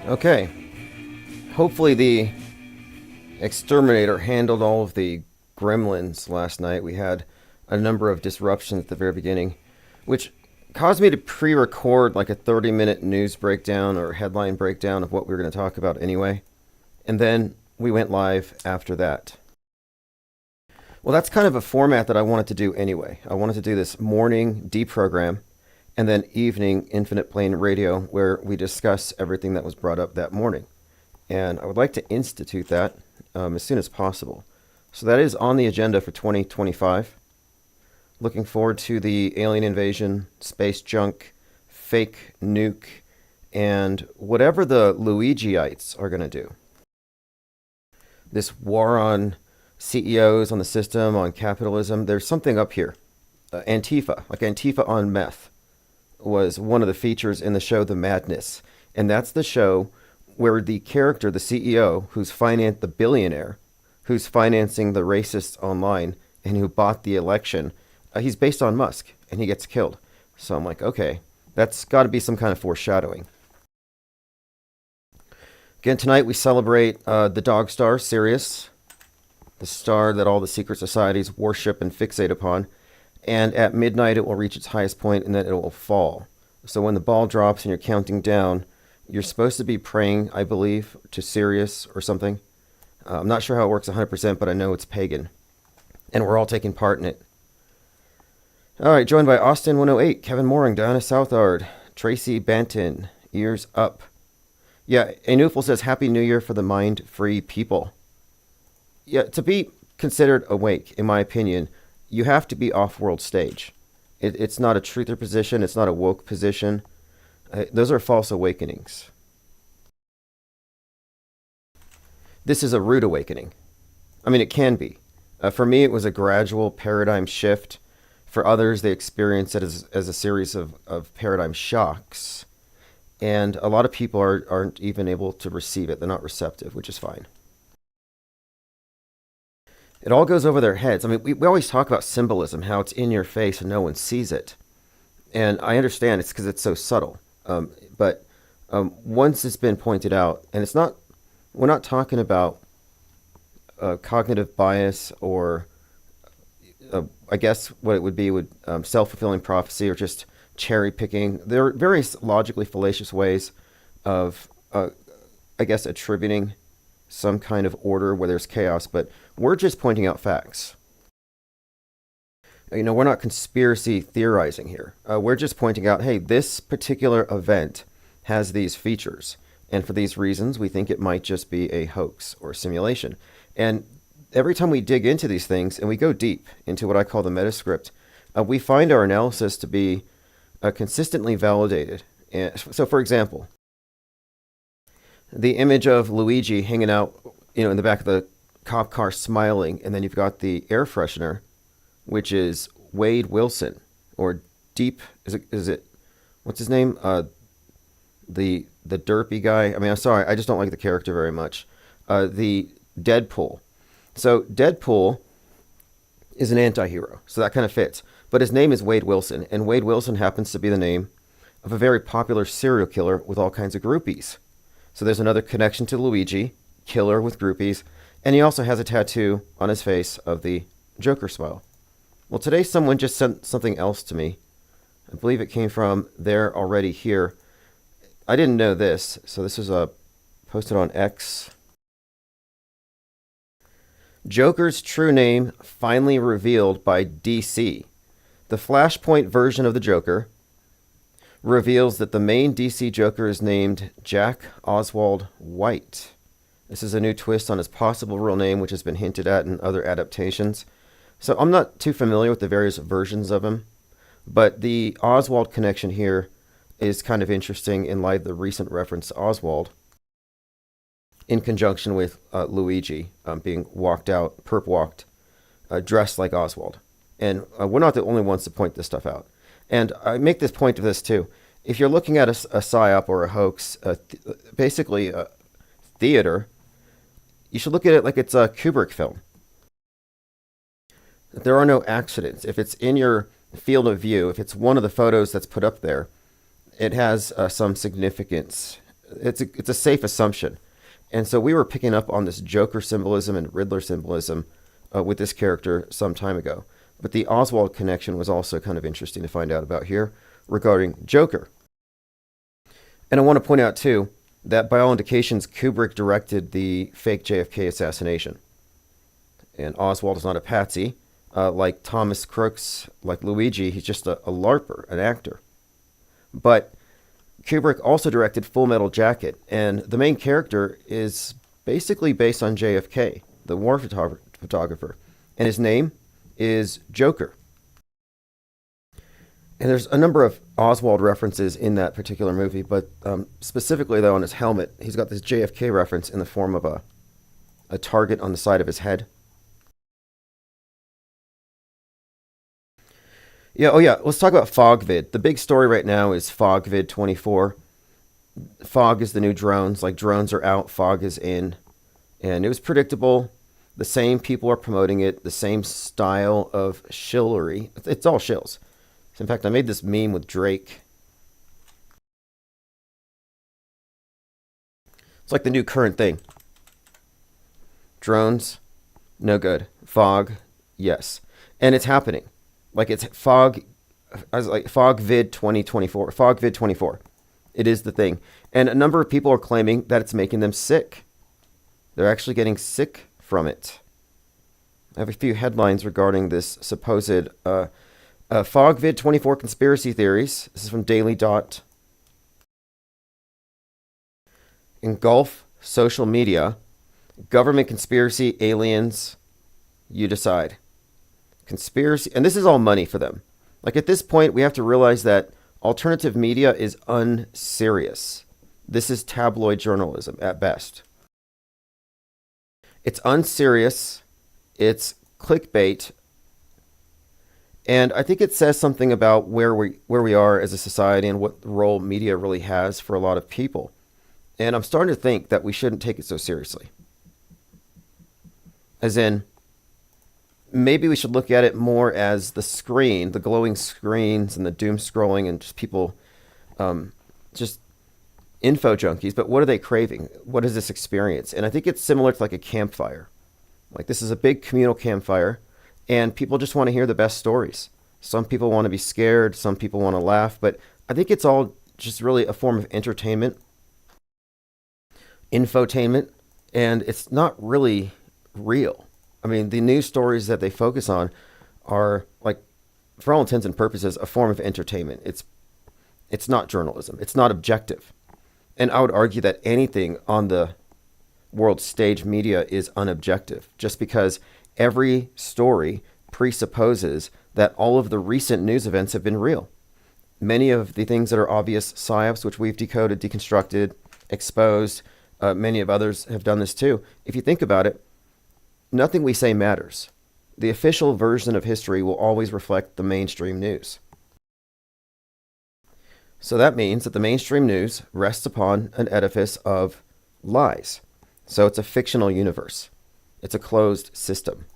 Okay. Hopefully the exterminator handled all of the gremlins last night. We had a number of disruptions at the very beginning, which caused me to pre-record like a 30-minute news breakdown or headline breakdown of what we were going to talk about anyway. And then we went live after that. Well, that's kind of a format that I wanted to do anyway. I wanted to do this morning deprogram and then evening infinite plane radio where we discuss everything that was brought up that morning. And I would like to institute that as soon as possible. So that is on the agenda for 2025. Looking forward to the alien invasion, space junk, fake nuke, and whatever the Luigiites are going to do. This war on CEOs, on the system, on capitalism, there's something up here. Antifa, like Antifa on meth, was one of the features in the show The Madness. And that's the show where the character, the CEO, the billionaire, who's financing the racists online and who bought the election, he's based on Musk, and he gets killed. So I'm like, okay, that's got to be some kind of foreshadowing. Again, tonight we celebrate the dog star, Sirius, the star that all the secret societies worship and fixate upon. And at midnight, it will reach its highest point, and then it will fall. So when the ball drops and you're counting down, you're supposed to be praying, I believe, to Sirius or something. I'm not sure how it works 100%, but I know it's pagan. And we're all taking part in it. All right, joined by Austin108, Kevin Mooring, Diana Southard, Tracy Banton, Ears Up. Yeah, Anufel says, Happy New Year for the mind-free people. Yeah, to be considered awake, in my opinion, you have to be off-world stage. It's not a truther position. It's not a woke position. Those are false awakenings. This is a rude awakening. I mean, it can be. For me, it was a gradual paradigm shift. For others, they experience it as a series of paradigm shocks. And a lot of people aren't even able to receive it. They're not receptive, which is fine. It all goes over their heads. I mean, we always talk about symbolism, how it's in your face and no one sees it. And I understand it's because it's so subtle. But once it's been pointed out, and we're not talking about cognitive bias or I guess what it would be self-fulfilling prophecy or just cherry picking. There are various logically fallacious ways of, I guess, attributing some kind of order where there's chaos, but we're just pointing out facts. You know, we're not conspiracy theorizing here. We're just pointing out, hey, this particular event has these features, and for these reasons, we think it might just be a hoax or simulation. And every time we dig into these things and we go deep into what I call the metascript, we find our analysis to be consistently validated. And so, for example, the image of Luigi hanging out, in the back of the cop car smiling, and then you've got the air freshener, which is Wade Wilson, or Deep, is it, what's his name? The derpy guy. I mean, I'm sorry, I just don't like the character very much. The Deadpool. So Deadpool is an anti-hero, so that kind of fits. But his name is Wade Wilson, and Wade Wilson happens to be the name of a very popular serial killer with all kinds of groupies. So there's another connection to Luigi, killer with groupies, and he also has a tattoo on his face of the Joker smile. Well, today someone just sent something else to me. I believe it came from They're Already Here. I didn't know this, so this was posted on X. Joker's true name finally revealed by DC. The Flashpoint version of the Joker reveals that the main DC Joker is named Jack Oswald White. This is a new twist on his possible real name, which has been hinted at in other adaptations. So I'm not too familiar with the various versions of him, but the Oswald connection here is kind of interesting in light of the recent reference to Oswald in conjunction with Luigi being perp walked, dressed like Oswald. And we're not the only ones to point this stuff out. And I make this point of this too. If you're looking at a psyop or a hoax, basically a theater, you should look at it like it's a Kubrick film. there are no accidents. If it's in your field of view, if it's one of the photos that's put up there, it has some significance. It's a safe assumption. And so we were picking up on this Joker symbolism and Riddler symbolism with this character some time ago. But the Oswald connection was also kind of interesting to find out about here regarding Joker. And I want to point out, too, that by all indications, Kubrick directed the fake JFK assassination. And Oswald is not a patsy. Like Thomas Crooks, like Luigi, he's just a LARPer, an actor. But Kubrick also directed Full Metal Jacket, and the main character is basically based on JFK, the war photographer. And his name is Joker. And there's a number of Oswald references in that particular movie, but specifically, though, on his helmet, he's got this JFK reference in the form of a target on the side of his head. Yeah, oh yeah, let's talk about FOGVID. The big story right now is FOGVID-14. Fog is the new drones. Like, drones are out, fog is in. And it was predictable. The same people are promoting it, the same style of shillery. It's all shills. In fact, I made this meme with Drake. It's like the new current thing. Drones, no good. Fog, yes. And it's happening. Like, it's FOGVID 2024. FOGVID 24. It is the thing. And a number of people are claiming that it's making them sick. They're actually getting sick from it. I have a few headlines regarding this supposed FOGVID 24 conspiracy theories. This is from Daily Dot. Engulf social media. Government conspiracy, aliens. You decide. Conspiracy, and this is all money for them. Like, at this point, we have to realize that alternative media is unserious. This is tabloid journalism at best. It's unserious. It's clickbait. And I think it says something about where we are as a society and what role media really has for a lot of people. And I'm starting to think that we shouldn't take it so seriously. As in, maybe we should look at it more as the screen, the glowing screens and the doom scrolling and just people, just info junkies. But what are they craving? What is this experience? And I think it's similar to like a campfire. Like, this is a big communal campfire, and people just want to hear the best stories. Some people want to be scared. Some people want to laugh. But I think it's all just really a form of entertainment, infotainment, and it's not really real. I mean, the news stories that they focus on are, like, for all intents and purposes, a form of entertainment. It's not journalism. It's not objective. And I would argue that anything on the world stage media is unobjective, just because every story presupposes that all of the recent news events have been real. Many of the things that are obvious psyops, which we've decoded, deconstructed, exposed, many of others have done this too. If you think about it, nothing we say matters. The official version of history will always reflect the mainstream news. So that means that the mainstream news rests upon an edifice of lies. So it's a fictional universe. It's a closed system.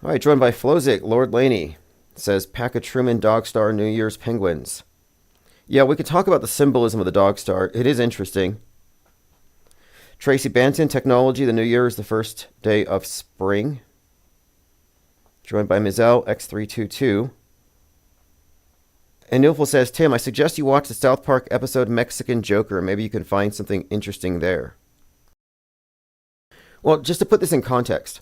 All right, joined by Flozik, Lord Laney says, Pack of Truman Dog Star New Year's Penguins. Yeah, we could talk about the symbolism of the Dog Star. It is interesting. Tracy Banton, Technology, the New Year is the first day of spring. Joined by Mizell, X322. And Nilful says, Tim, I suggest you watch the South Park episode Mexican Joker. Maybe you can find something interesting there. Well, just to put this in context,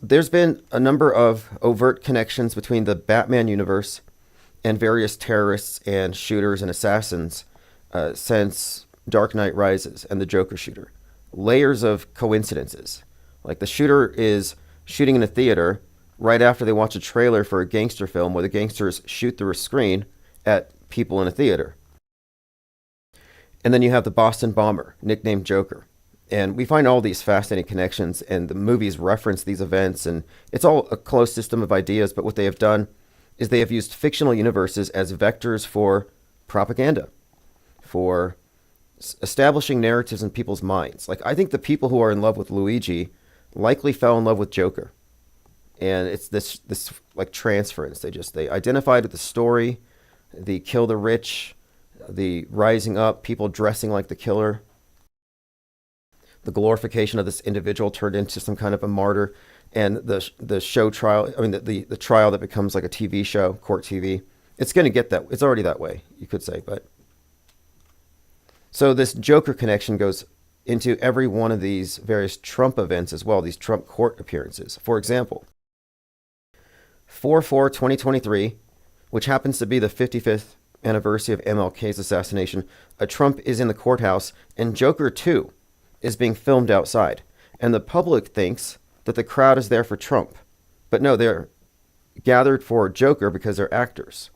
there's been a number of overt connections between the Batman universe and various terrorists and shooters and assassins since Dark Knight Rises and the Joker shooter. Layers of coincidences. Like, the shooter is shooting in a theater right after they watch a trailer for a gangster film where the gangsters shoot through a screen at people in a theater. And then you have the Boston bomber, nicknamed Joker. And we find all these fascinating connections, and the movies reference these events, and it's all a closed system of ideas. But what they have done is they have used fictional universes as vectors for propaganda, for establishing narratives in people's minds. Like, I think the people who are in love with Luigi likely fell in love with Joker. and it's this like transference. They identified with the story, the kill the rich, the rising up, people dressing like the killer, the glorification of this individual turned into some kind of a martyr, and the show trial. I mean, the trial that becomes like a TV show, court TV. It's going to get that. It's already that way, you could say. But so this Joker connection goes into every one of these various Trump events as well. These Trump court appearances. For example, 4/4/2023, which happens to be the 55th anniversary of MLK's assassination, Trump is in the courthouse, and Joker 2 is being filmed outside. And the public thinks that the crowd is there for Trump. But no, they're gathered for Joker because they're actors.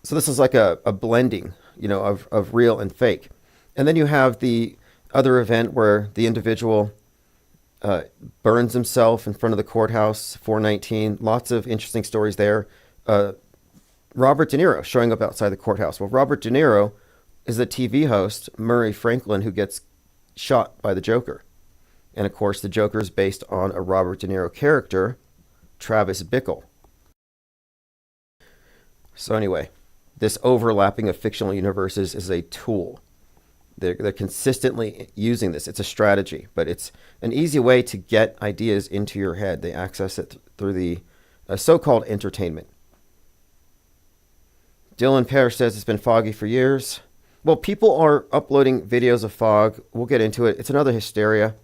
So this is like a blending, of real and fake. And then you have the other event where the individual burns himself in front of the courthouse, 4/19. Lots of interesting stories there. Robert De Niro showing up outside the courthouse. Well, Robert De Niro is the TV host, Murray Franklin, who gets shot by the Joker. And of course, the Joker is based on a Robert De Niro character, Travis Bickle. So anyway, this overlapping of fictional universes is a tool. They're consistently using this. It's a strategy, but it's an easy way to get ideas into your head. They access it through the so-called entertainment. Dylan Parrish says it's been foggy for years. Well, people are uploading videos of fog. We'll get into it. It's another hysteria.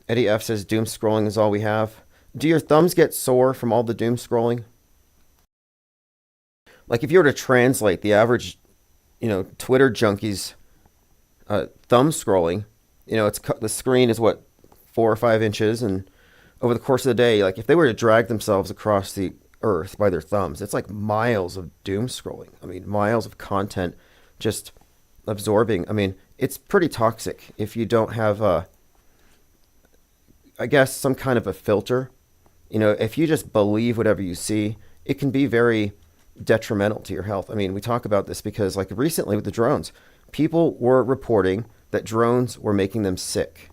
Eddie F says doom scrolling is all we have. Do your thumbs get sore from all the doom scrolling? Like if you were to translate the average, Twitter junkies thumb scrolling, the screen is 4 or 5 inches, and over the course of the day, like if they were to drag themselves across the earth by their thumbs, it's like miles of doom scrolling. I mean, miles of content just absorbing. I mean, it's pretty toxic if you don't have I guess some kind of a filter. If you just believe whatever you see, it can be very detrimental to your health. I mean, we talk about this because like recently with the drones, people were reporting that drones were making them sick.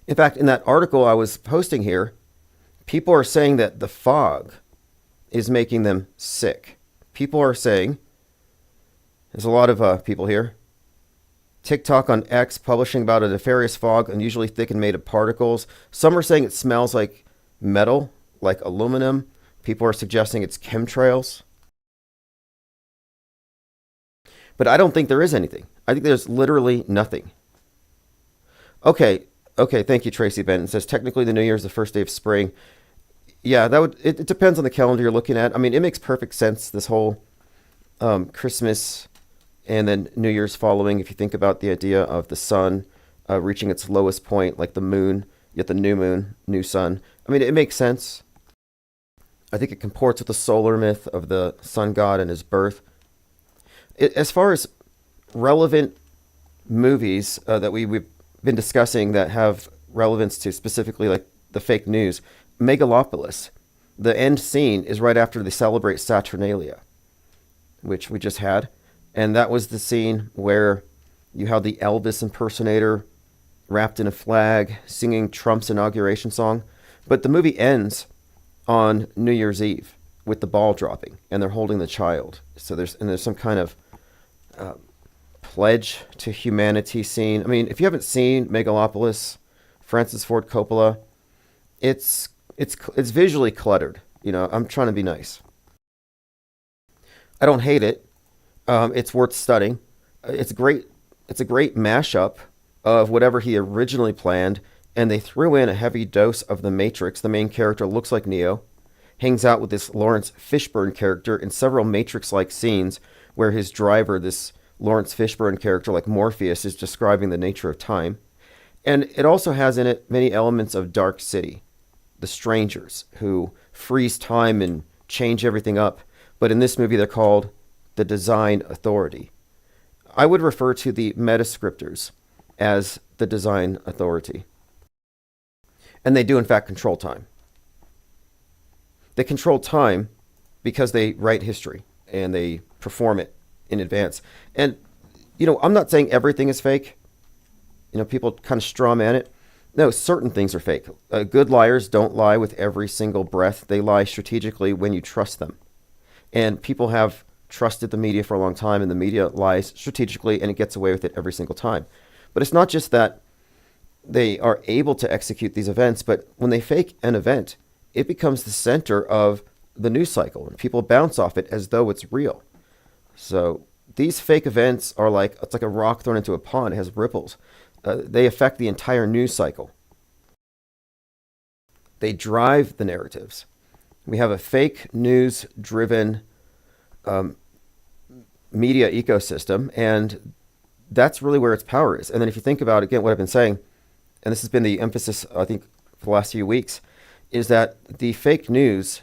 In fact, in that article I was posting here, people are saying that the fog is making them sick. People are saying, there's a lot of people here. TikTok on X publishing about a nefarious fog, unusually thick and made of particles. Some are saying it smells like metal, like aluminum. People are suggesting it's chemtrails. But I don't think there is anything. I think there's literally nothing. Okay, thank you, Tracy Benton. It says technically the New Year is the first day of spring. Yeah, it depends on the calendar you're looking at. I mean, it makes perfect sense, this whole Christmas and then New Year's following, if you think about the idea of the sun reaching its lowest point, like the moon, yet the new moon, new sun. I mean, it makes sense. I think it comports with the solar myth of the sun god and his birth. As far as relevant movies that we've been discussing that have relevance to specifically like the fake news, Megalopolis, the end scene is right after they celebrate Saturnalia, which we just had. And that was the scene where you had the Elvis impersonator wrapped in a flag singing Trump's inauguration song. But the movie ends on New Year's Eve with the ball dropping and they're holding the child. So there's some kind of pledge to humanity scene. I mean, if you haven't seen Megalopolis, Francis Ford Coppola, it's visually cluttered. I'm trying to be nice. I don't hate it. It's worth studying. It's great. It's a great mashup of whatever he originally planned, and they threw in a heavy dose of the Matrix. The main character looks like Neo, hangs out with this Lawrence Fishburne character in several Matrix-like scenes where his driver, this Lawrence Fishburne character like Morpheus, is describing the nature of time. And it also has in it many elements of Dark City, the strangers who freeze time and change everything up. But in this movie, they're called the Design Authority. I would refer to the metascriptors as the Design Authority. And they do, in fact, control time. They control time because they write history and they perform it in advance. And, I'm not saying everything is fake. People kind of straw man it. No, certain things are fake. Good liars don't lie with every single breath. They lie strategically when you trust them. And people have trusted the media for a long time, and the media lies strategically, and it gets away with it every single time. But it's not just that they are able to execute these events, but when they fake an event, it becomes the center of the news cycle, and people bounce off it as though it's real. So these fake events are like, it's like a rock thrown into a pond. It has ripples. They affect the entire news cycle. They drive the narratives. We have a fake news driven media ecosystem, and that's really where its power is. And then if you think about, again, what I've been saying, and this has been the emphasis, I think, for the last few weeks, is that the fake news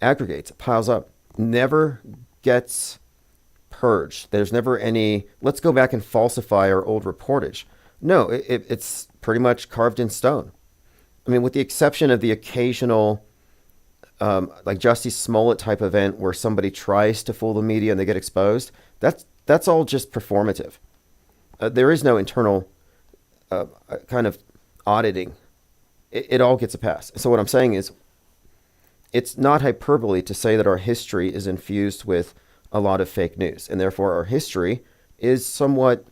aggregates, piles up, never gets purged. There's never any, let's go back and falsify our old reportage. No, it's pretty much carved in stone. I mean, with the exception of the occasional, like Jussie Smollett type event where somebody tries to fool the media and they get exposed, that's all just performative. There is no internal kind of auditing. It all gets a pass. So what I'm saying is, it's not hyperbole to say that our history is infused with a lot of fake news, and therefore our history is somewhat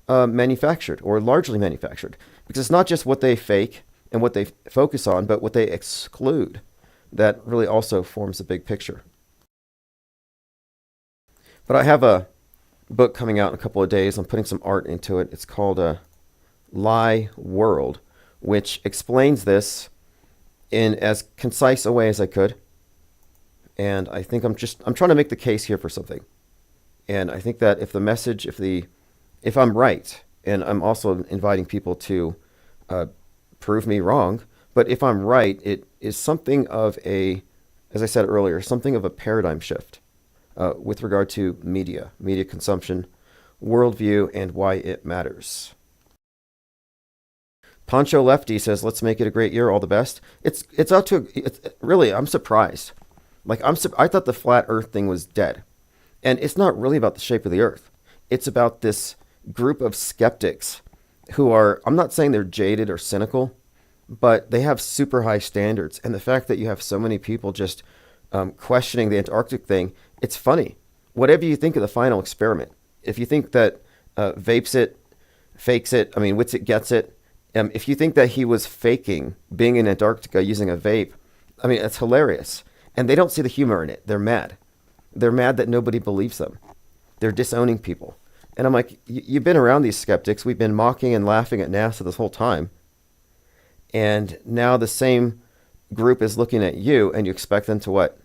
manufactured, or largely manufactured, because it's not just what they fake and what they focus on, but what they exclude that really also forms a big picture. But I have a book coming out in a couple of days. I'm putting some art into it. It's called Lie World, which explains this in as concise a way as I could. And I think I'm trying to make the case here for something. And I think that if the message, if I'm right, and I'm also inviting people to prove me wrong, but if I'm right, it is something of a, as I said earlier, something of a paradigm shift with regard to media consumption, worldview, and why it matters. Poncho Lefty says, "Let's make it a great year. All the best." It's up to really. I'm surprised. Like I thought the flat Earth thing was dead, and it's not really about the shape of the Earth. It's about this group of skeptics who are. I'm not saying they're jaded or cynical, but they have super high standards. And the fact that you have so many people just questioning the Antarctic thing, it's funny. Whatever you think of the final experiment, if you think that vapes it, fakes it, I mean, wits it, gets it. If you think that he was faking being in Antarctica using a vape, I mean, it's hilarious. And they don't see the humor in it. They're mad. They're mad that nobody believes them. They're disowning people. And I'm like, you've been around these skeptics. We've been mocking and laughing at NASA this whole time. And now the same group is looking at you, and you expect them to what?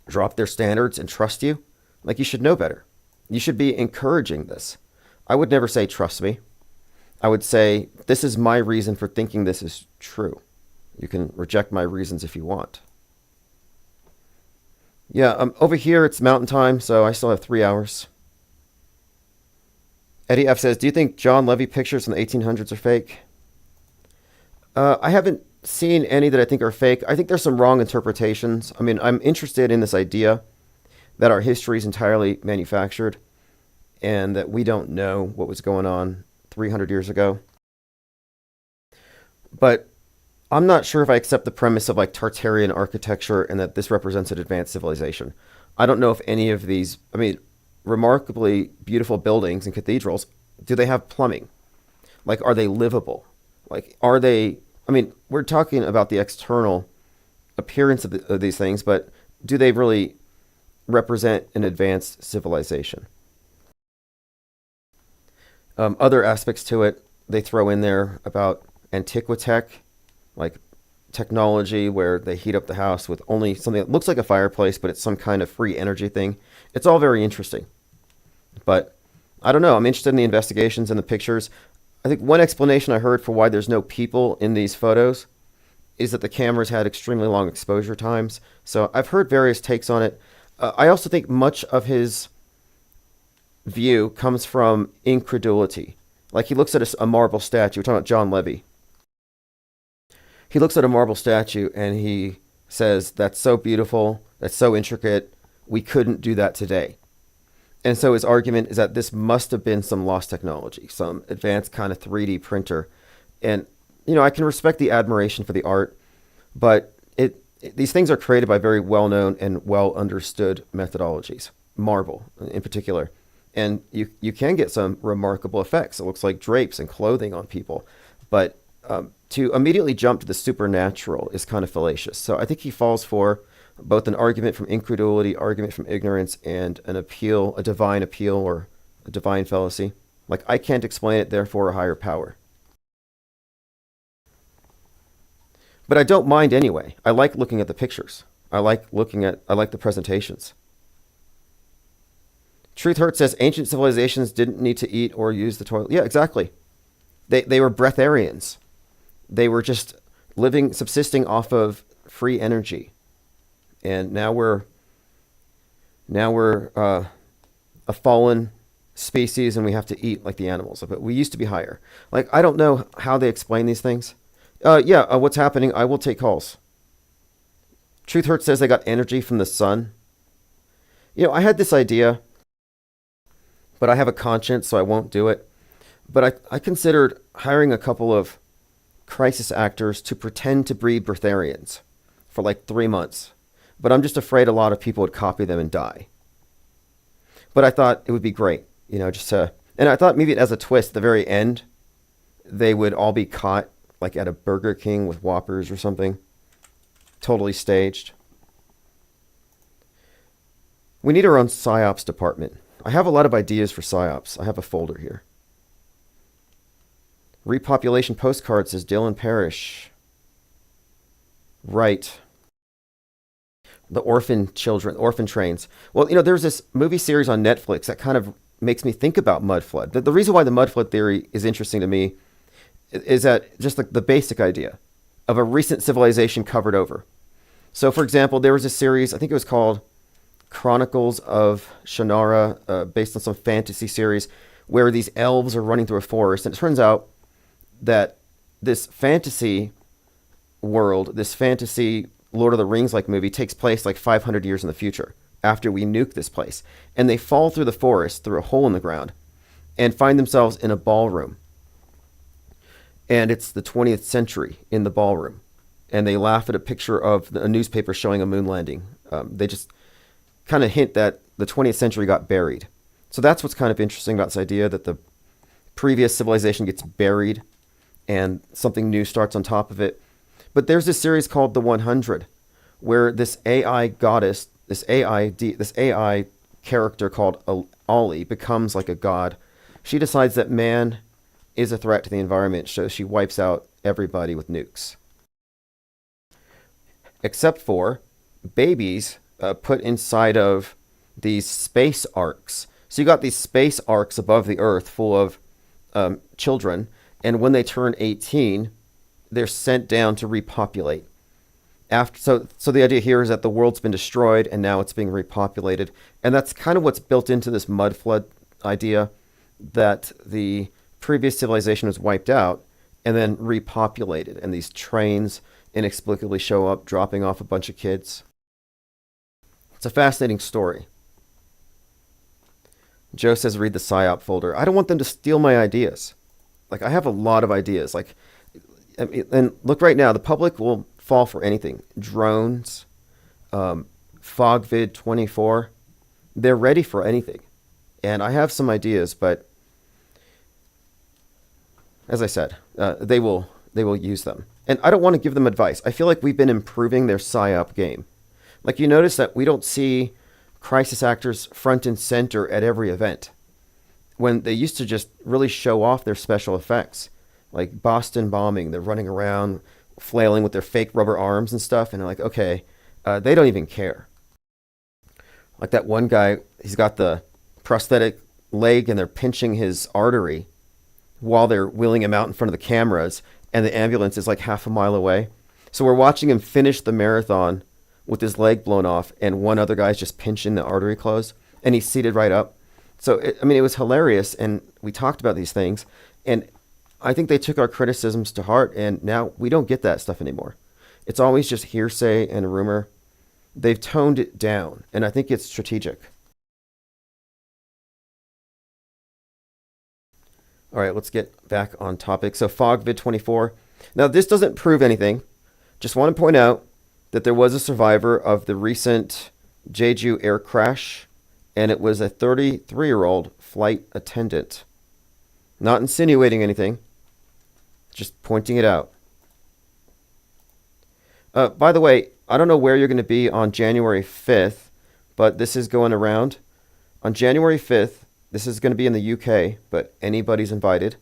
Drop their standards and trust you? Like, you should know better. You should be encouraging this. I would never say, trust me. I would say, this is my reason for thinking this is true. You can reject my reasons if you want. Yeah, over here it's mountain time, so I still have 3 hours. Eddie F says, "Do you think John Levy pictures from the 1800s are fake?" I haven't seen any that I think are fake. I think there's some wrong interpretations. I mean, I'm interested in this idea that our history is entirely manufactured and that we don't know what was going on 300 years ago. But I'm not sure if I accept the premise of like Tartarian architecture and that this represents an advanced civilization. I don't know if any of these, I mean, remarkably beautiful buildings and cathedrals, do they have plumbing? Like, are they livable? Like, are they, I mean, we're talking about the external appearance of these things, but do they really represent an advanced civilization? Other aspects to it, they throw in there about antiquitech, like technology where they heat up the house with only something that looks like a fireplace, but it's some kind of free energy thing. It's all very interesting. But I don't know. I'm interested in the investigations and the pictures. I think one explanation I heard for why there's no people in these photos is that the cameras had extremely long exposure times. So I've heard various takes on it. I also think much of his view comes from incredulity. Like, he looks at a marble statue. We're talking about John Levy. He looks at a marble statue and he says, "That's so beautiful. That's so intricate. We couldn't do that today." And so his argument is that this must have been some lost technology, some advanced kind of 3D printer. And, I can respect the admiration for the art, but these things are created by very well-known and well-understood methodologies, marble in particular. And you can get some remarkable effects. It looks like drapes and clothing on people. But to immediately jump to the supernatural is kind of fallacious. So I think he falls for both an argument from incredulity, argument from ignorance, and an appeal, a divine appeal or a divine fallacy. Like, I can't explain it, therefore a higher power. But I don't mind anyway. I like looking at the pictures. I like the presentations. Truth Hurt says ancient civilizations didn't need to eat or use the toilet. Yeah, exactly. They were breatharians. They were just subsisting off of free energy. And now we're a fallen species and we have to eat like the animals. But we used to be higher. Like, I don't know how they explain these things. What's happening? I will take calls. Truth Hurt says they got energy from the sun. I had this idea, but I have a conscience, so I won't do it. But I considered hiring a couple of crisis actors to pretend to breed breatharians for like 3 months. But I'm just afraid a lot of people would copy them and die. But I thought it would be great, and I thought maybe as a twist, at the very end, they would all be caught like at a Burger King with Whoppers or something. Totally staged. We need our own PsyOps department. I have a lot of ideas for PsyOps. I have a folder here. Repopulation postcard, says Dylan Parrish. Right. The orphan children, orphan trains. Well, there's this movie series on Netflix that kind of makes me think about mud flood. The reason why the mud flood theory is interesting to me is that just the basic idea of a recent civilization covered over. So, for example, there was a series, I think it was called Chronicles of Shannara, based on some fantasy series, where these elves are running through a forest. And it turns out that this fantasy world, this fantasy Lord of the Rings-like movie takes place like 500 years in the future, after we nuke this place. And they fall through the forest, through a hole in the ground, and find themselves in a ballroom. And it's the 20th century in the ballroom. And they laugh at a picture of a newspaper showing a moon landing. They just kind of hint that the 20th century got buried. So that's what's kind of interesting about this idea that the previous civilization gets buried and something new starts on top of it. But there's this series called The 100, where this AI goddess, this AI character called Ollie becomes like a god. She decides that man is a threat to the environment, so she wipes out everybody with nukes. Except for babies put inside of these space arcs. So you got these space arcs above the Earth full of children, and when they turn 18, they're sent down to repopulate. So the idea here is that the world's been destroyed and now it's being repopulated. And that's kind of what's built into this mud flood idea, that the previous civilization was wiped out and then repopulated. And these trains inexplicably show up, dropping off a bunch of kids. It's a fascinating story. Joe says read the PSYOP folder. I don't want them to steal my ideas. Like, I have a lot of ideas. Like, and look right now, the public will fall for anything. Drones, FOGVID-14. They're ready for anything. And I have some ideas, but as I said, they will use them. And I don't want to give them advice. I feel like we've been improving their PSYOP game. Like, you notice that we don't see crisis actors front and center at every event, when they used to just really show off their special effects. Like Boston bombing, they're running around flailing with their fake rubber arms and stuff, and they're like, okay, they don't even care. Like that one guy, he's got the prosthetic leg and they're pinching his artery while they're wheeling him out in front of the cameras, and the ambulance is like half a mile away. So we're watching him finish the marathon with his leg blown off, and one other guy's just pinching the artery closed, and he's seated right up. So, it was hilarious, and we talked about these things, and I think they took our criticisms to heart, and now we don't get that stuff anymore. It's always just hearsay and rumor. They've toned it down, and I think it's strategic. All right, let's get back on topic. So FOGVID-14. Now, this doesn't prove anything. Just want to point out that there was a survivor of the recent Jeju air crash, and it was a 33-year-old flight attendant. Not insinuating anything, just pointing it out. By the way, I don't know where you're going to be on January 5th, but this is going around. On January 5th, this is going to be in the UK, but anybody's invited.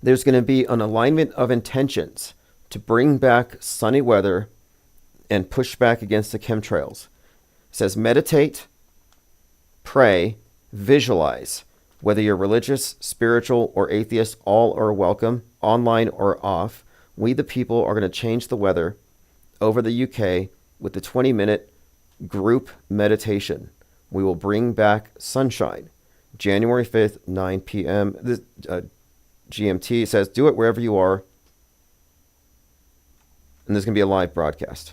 There's going to be an alignment of intentions to bring back sunny weather and push back against the chemtrails. It says meditate, pray, visualize. Whether you're religious, spiritual, or atheist, all are welcome, online or off. We the people are going to change the weather over the UK with the 20-minute group meditation. We will bring back sunshine. January 5th, 9 p.m. This, GMT says, do it wherever you are. And there's going to be a live broadcast.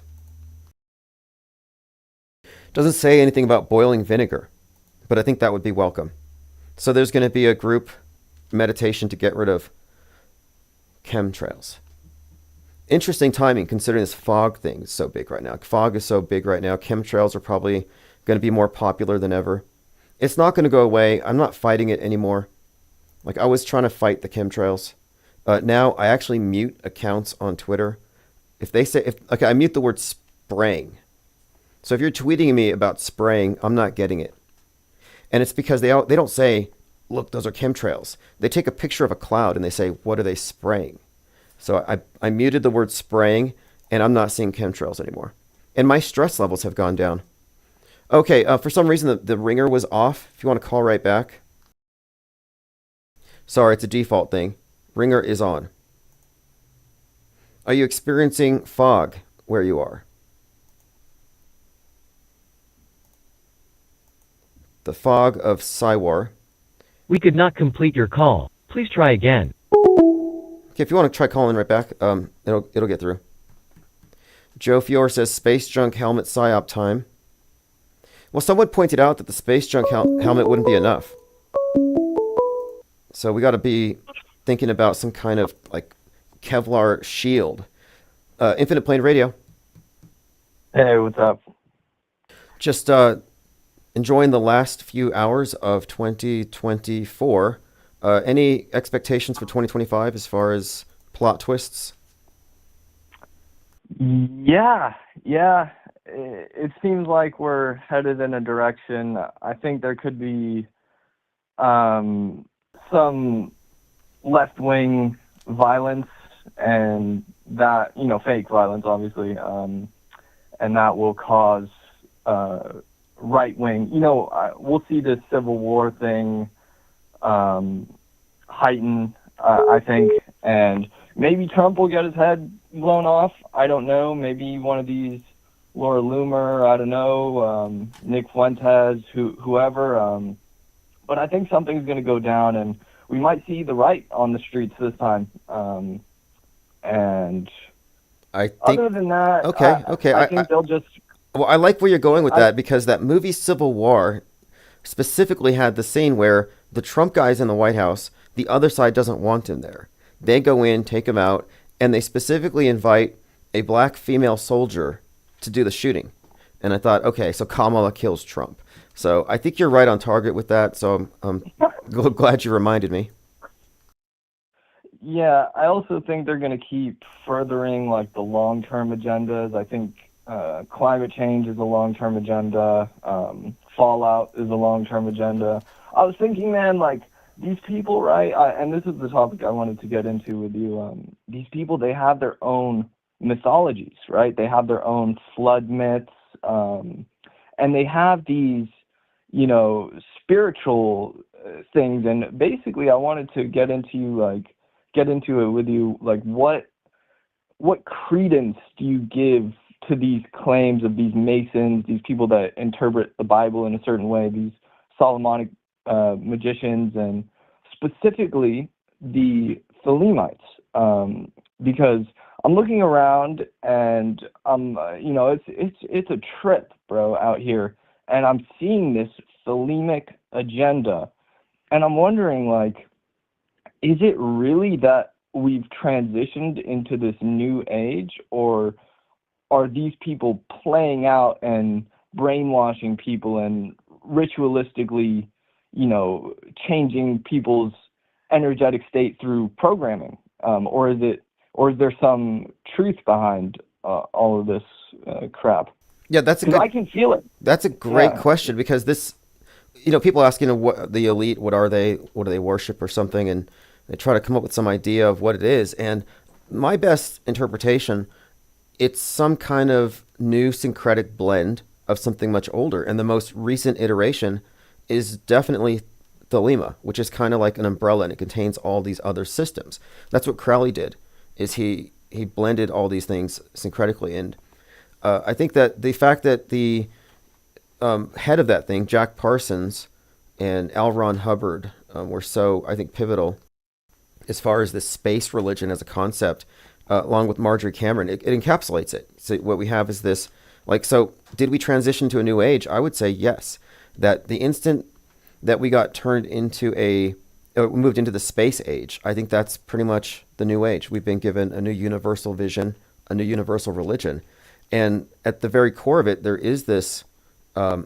Doesn't say anything about boiling vinegar, but I think that would be welcome. So there's going to be a group meditation to get rid of chemtrails. Interesting timing considering this fog thing is so big right now. Fog is so big right now. Chemtrails are probably going to be more popular than ever. It's not going to go away. I'm not fighting it anymore. Like I was trying to fight the chemtrails. Now I actually mute accounts on Twitter. If they say, okay, I mute the word spraying. So if you're tweeting me about spraying, I'm not getting it. And it's because they don't say, look, those are chemtrails. They take a picture of a cloud and they say, what are they spraying? So I muted the word spraying, and I'm not seeing chemtrails anymore. And my stress levels have gone down. Okay, for some reason the ringer was off. If you want to call right back. Sorry, it's a default thing. Ringer is on. Are you experiencing fog where you are? The fog of Siwar. We could not complete your call. Please try again. Okay, if you want to try calling right back, it'll get through. Joe Fior says space junk helmet psyop time. Well, someone pointed out that the space junk helmet wouldn't be enough. So we got to be thinking about some kind of like Kevlar shield. Infinite Plane Radio. Hey, what's up? Just enjoying the last few hours of 2024. Any expectations for 2025 as far as plot twists? Yeah. It seems like we're headed in a direction. I think there could be some left-wing violence, and that, fake violence, obviously, and that will cause right-wing. We'll see this Civil War thing heighten, I think, and maybe Trump will get his head blown off. I don't know. Maybe one of these, Laura Loomer, I don't know, Nick Fuentes, whoever. But I think something's going to go down, and we might see the right on the streets this time. And I think, other than that, okay. I think they'll just... Well, I like where you're going with that, because that movie Civil War specifically had the scene where the Trump guy's in the White House, the other side doesn't want him there. They go in, take him out, and they specifically invite a black female soldier to do the shooting. And I thought, okay, so Kamala kills Trump. So I think you're right on target with that, so I'm glad you reminded me. Yeah, I also think they're going to keep furthering like the long-term agendas. I think climate change is a long-term agenda. Fallout is a long-term agenda. I was thinking, man, like these people, right? And this is the topic I wanted to get into with you. These people, they have their own mythologies, right? They have their own flood myths, and they have these, spiritual things. And basically, I wanted to get into it with you, like what credence do you give to these claims of these Masons, these people that interpret the Bible in a certain way, these Solomonic magicians, and specifically the Thelemites? Because I'm looking around and it's a trip, bro, out here, and I'm seeing this Thelemic agenda, and I'm wondering, like, is it really that we've transitioned into this new age, or are these people playing out and brainwashing people and ritualistically, changing people's energetic state through programming? Or is there some truth behind all of this crap? Yeah, Because I can feel it. that's a great Yeah. question, because this, people ask, what the elite, what are they? What do they worship or something? And they try to come up with some idea of what it is. And my best interpretation, it's some kind of new syncretic blend of something much older. And the most recent iteration is definitely Thelema, which is kind of like an umbrella, and it contains all these other systems. That's what Crowley did, is he blended all these things syncretically. And I think that the fact that the head of that thing, Jack Parsons and L. Ron Hubbard, were so, I think, pivotal as far as this space religion as a concept, along with Marjorie Cameron, it encapsulates it. So what we have is this, so did we transition to a new age? I would say yes. That the instant that we got turned into we moved into the space age, I think that's pretty much the new age. We've been given a new universal vision, a new universal religion. And at the very core of it, there is this, I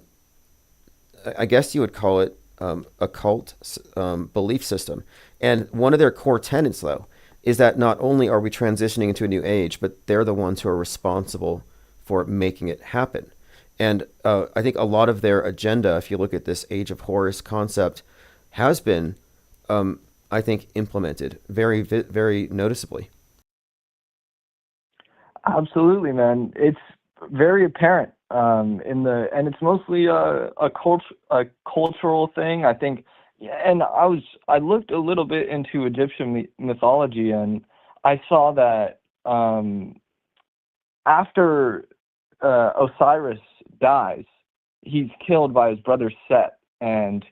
guess you would call it a cult belief system. And one of their core tenets, though, is that not only are we transitioning into a new age, but they're the ones who are responsible for making it happen. And I think a lot of their agenda, if you look at this Age of Horus concept, has been, I think, implemented very, very noticeably. Absolutely, man. It's very apparent and it's mostly a cultural thing, I think. Yeah, and I looked a little bit into Egyptian mythology, and I saw that after Osiris dies, he's killed by his brother Set, and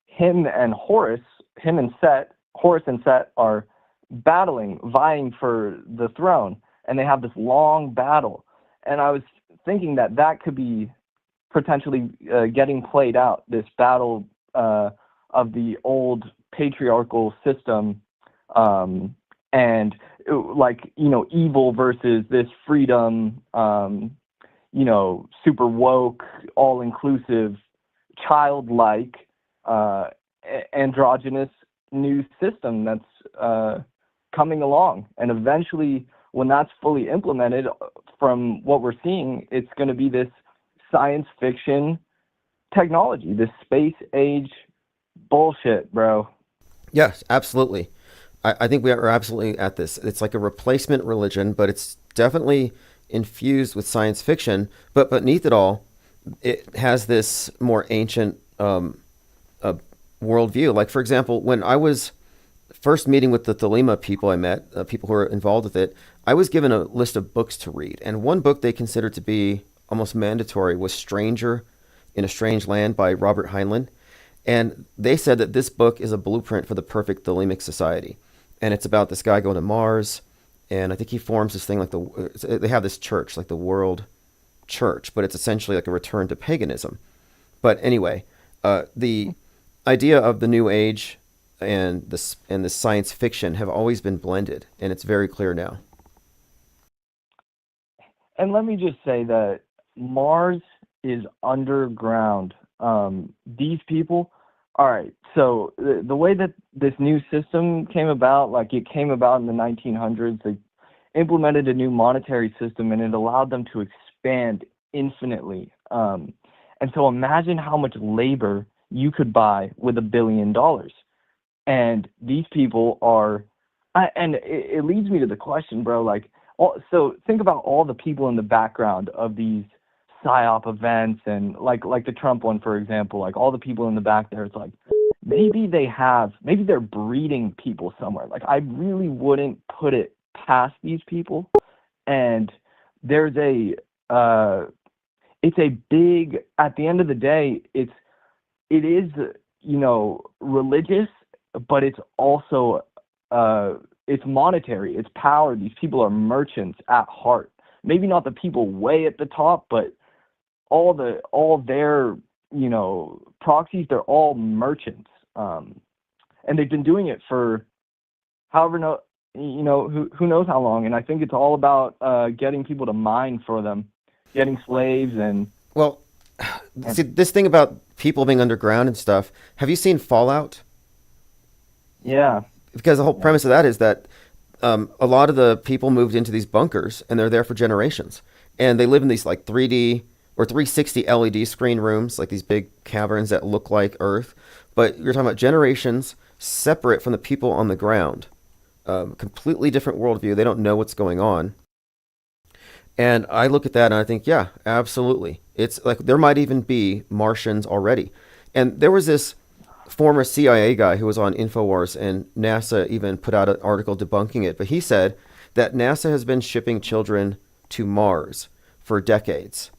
Horus and Set are battling, vying for the throne, and they have this long battle. And I was thinking that could be potentially getting played out, this battle of the old patriarchal system, and evil versus this freedom, super woke, all inclusive, childlike, androgynous new system that's coming along. And eventually, when that's fully implemented, from what we're seeing, it's going to be this science fiction technology, this space age bullshit, bro. Yes, absolutely. I think we are absolutely at this. It's like a replacement religion, but it's definitely infused with science fiction. But beneath it all, it has this more ancient worldview. Like, for example, when I was first meeting with the Thelema people I met, people who were involved with it, I was given a list of books to read. And one book they considered to be almost mandatory was Stranger in a Strange Land by Robert Heinlein. And they said that this book is a blueprint for the perfect Thelemic society. And it's about this guy going to Mars. And I think he forms this thing they have this church, like the World Church, but it's essentially like a return to paganism. But anyway, the idea of the New Age and the science fiction have always been blended, and it's very clear now. And let me just say that Mars is underground. These people, all right, so the way that this new system came about, it came about in the 1900s, they implemented a new monetary system, and it allowed them to expand infinitely. And so imagine how much labor you could buy with $1 billion. And these people are, and it leads me to the question, bro, so think about all the people in the background of these PSYOP events, and like the Trump one, for example, all the people in the back there. It's maybe they're breeding people somewhere. I really wouldn't put it past these people. And there's it's a big, at the end of the day, it is, religious, but it's also, it's monetary, it's power. These people are merchants at heart. Maybe not the people way at the top, but all their, proxies, they're all merchants. And they've been doing it for however no you know who knows how long. And I think it's all about getting people to mine for them, getting slaves Well, and see, this thing about people being underground and stuff, have you seen Fallout? yeah. Because the whole Yeah. premise of that is that a lot of the people moved into these bunkers and they're there for generations. And they live in these like 3D or 360 LED screen rooms, like these big caverns that look like Earth. But you're talking about generations separate from the people on the ground. Completely different worldview. They don't know what's going on. And I look at that and I think, yeah, absolutely. It's like there might even be Martians already. And there was this former CIA guy who was on InfoWars, and NASA even put out an article debunking it. But he said that NASA has been shipping children to Mars for decades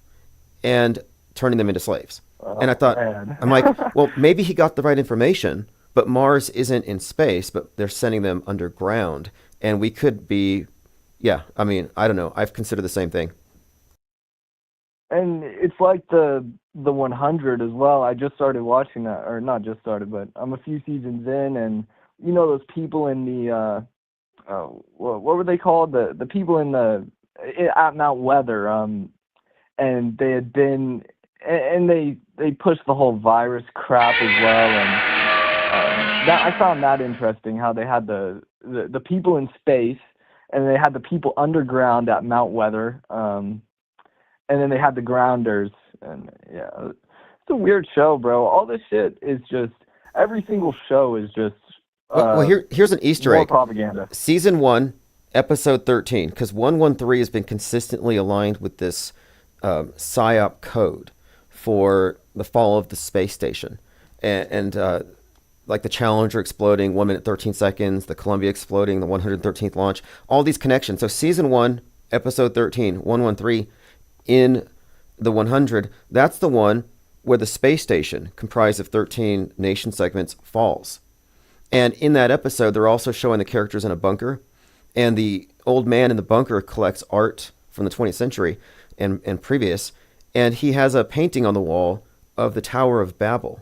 and turning them into slaves. And I Oh thought, man. I'm like, well, maybe he got the right information, but Mars isn't in space, but they're sending them underground. And we could be, yeah, I mean, I don't know. I've considered the same thing. And it's like the 100 as well. I just started watching that, or not just started, but I'm a few seasons in, and you know those people in the what were they called? The people in the at Mount Weather, and they had been, and they pushed the whole virus crap as well, and that I found that interesting how they had the people in space, and they had the people underground at Mount Weather. And then they had the grounders, and yeah, it's a weird show, bro. All this shit is just every single show is just Well, uh here's an Easter more egg. propaganda. Season 1, episode 13, because 113 has been consistently aligned with this PSYOP code for the fall of the space station. And like the Challenger exploding 1 minute 13 seconds, the Columbia exploding, the 113th launch, all these connections. So season 1, episode 13, 113, in the 100, that's the one where the space station, comprised of 13 nation segments, falls. And in that episode, they're also showing the characters in a bunker. And the old man in the bunker collects art from the 20th century and previous. And he has a painting on the wall of the Tower of Babel.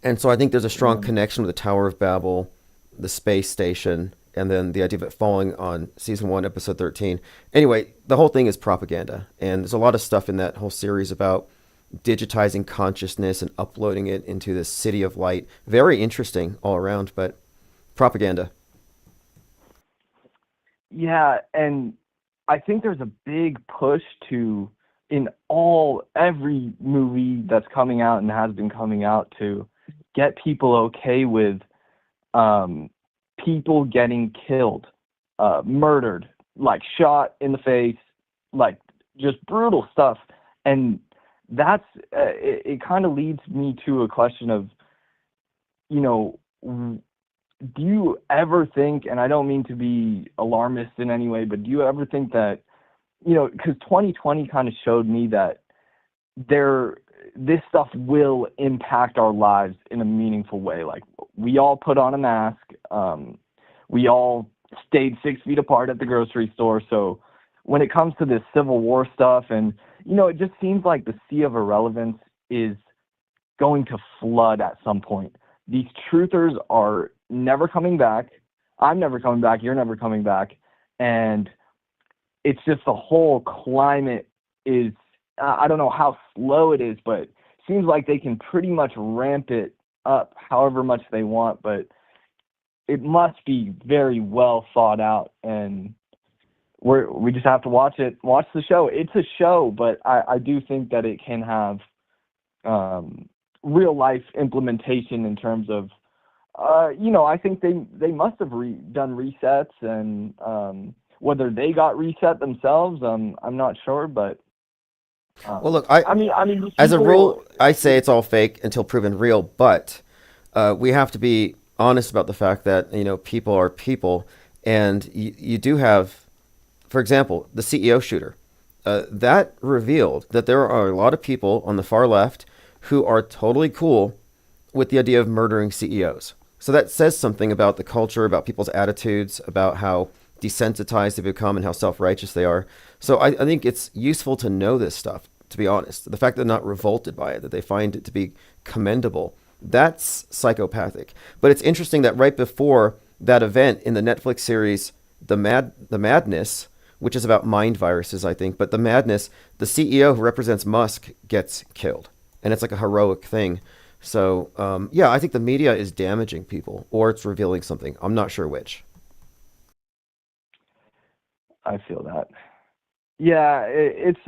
And so I think there's a strong Mm. connection with the Tower of Babel, the space station, and then the idea of it falling on season 1, episode 13. Anyway, the whole thing is propaganda. And there's a lot of stuff in that whole series about digitizing consciousness and uploading it into this city of light. Very interesting all around, but propaganda. Yeah, and I think there's a big push to in every movie that's coming out and has been coming out to get people okay with um people getting killed, murdered, like shot in the face, like just brutal stuff. And that's it kind of leads me to a question of, you know, do you ever think, and I don't mean to be alarmist in any way, but do you ever think that, you know, because 2020 kind of showed me that there this stuff will impact our lives in a meaningful way. Like we all put on a mask, we all stayed 6 feet apart at the grocery store. So when it comes to this Civil War stuff, and you know, it just seems like the sea of irrelevance is going to flood at some point. These truthers are never coming back. I'm never coming back. You're never coming back. And it's just the whole climate is, I don't know how slow it is, but it seems like they can pretty much ramp it up however much they want. But it must be very well thought out. And we just have to watch the show. It's a show, but I do think that it can have real life implementation in terms of, you know, I think they must have done resets, and whether they got reset themselves, I'm not sure, but Well, look, I mean, these as a people, rule, I say it's all fake until proven real, but we have to be honest about the fact that, you know, people are people, and you do have, for example, the CEO shooter. That revealed that there are a lot of people on the far left who are totally cool with the idea of murdering CEOs. So that says something about the culture, about people's attitudes, about how desensitized they become and how self-righteous they are. So I think it's useful to know this stuff, to be honest. The fact that they're not revolted by it, that they find it to be commendable, that's psychopathic. But it's interesting that right before that event in the Netflix series, the Madness, which is about mind viruses, I think. But the Madness, the CEO who represents Musk gets killed, and it's like a heroic thing. So yeah, I think the media is damaging people, or it's revealing something. I'm not sure which. I feel that. Yeah, it's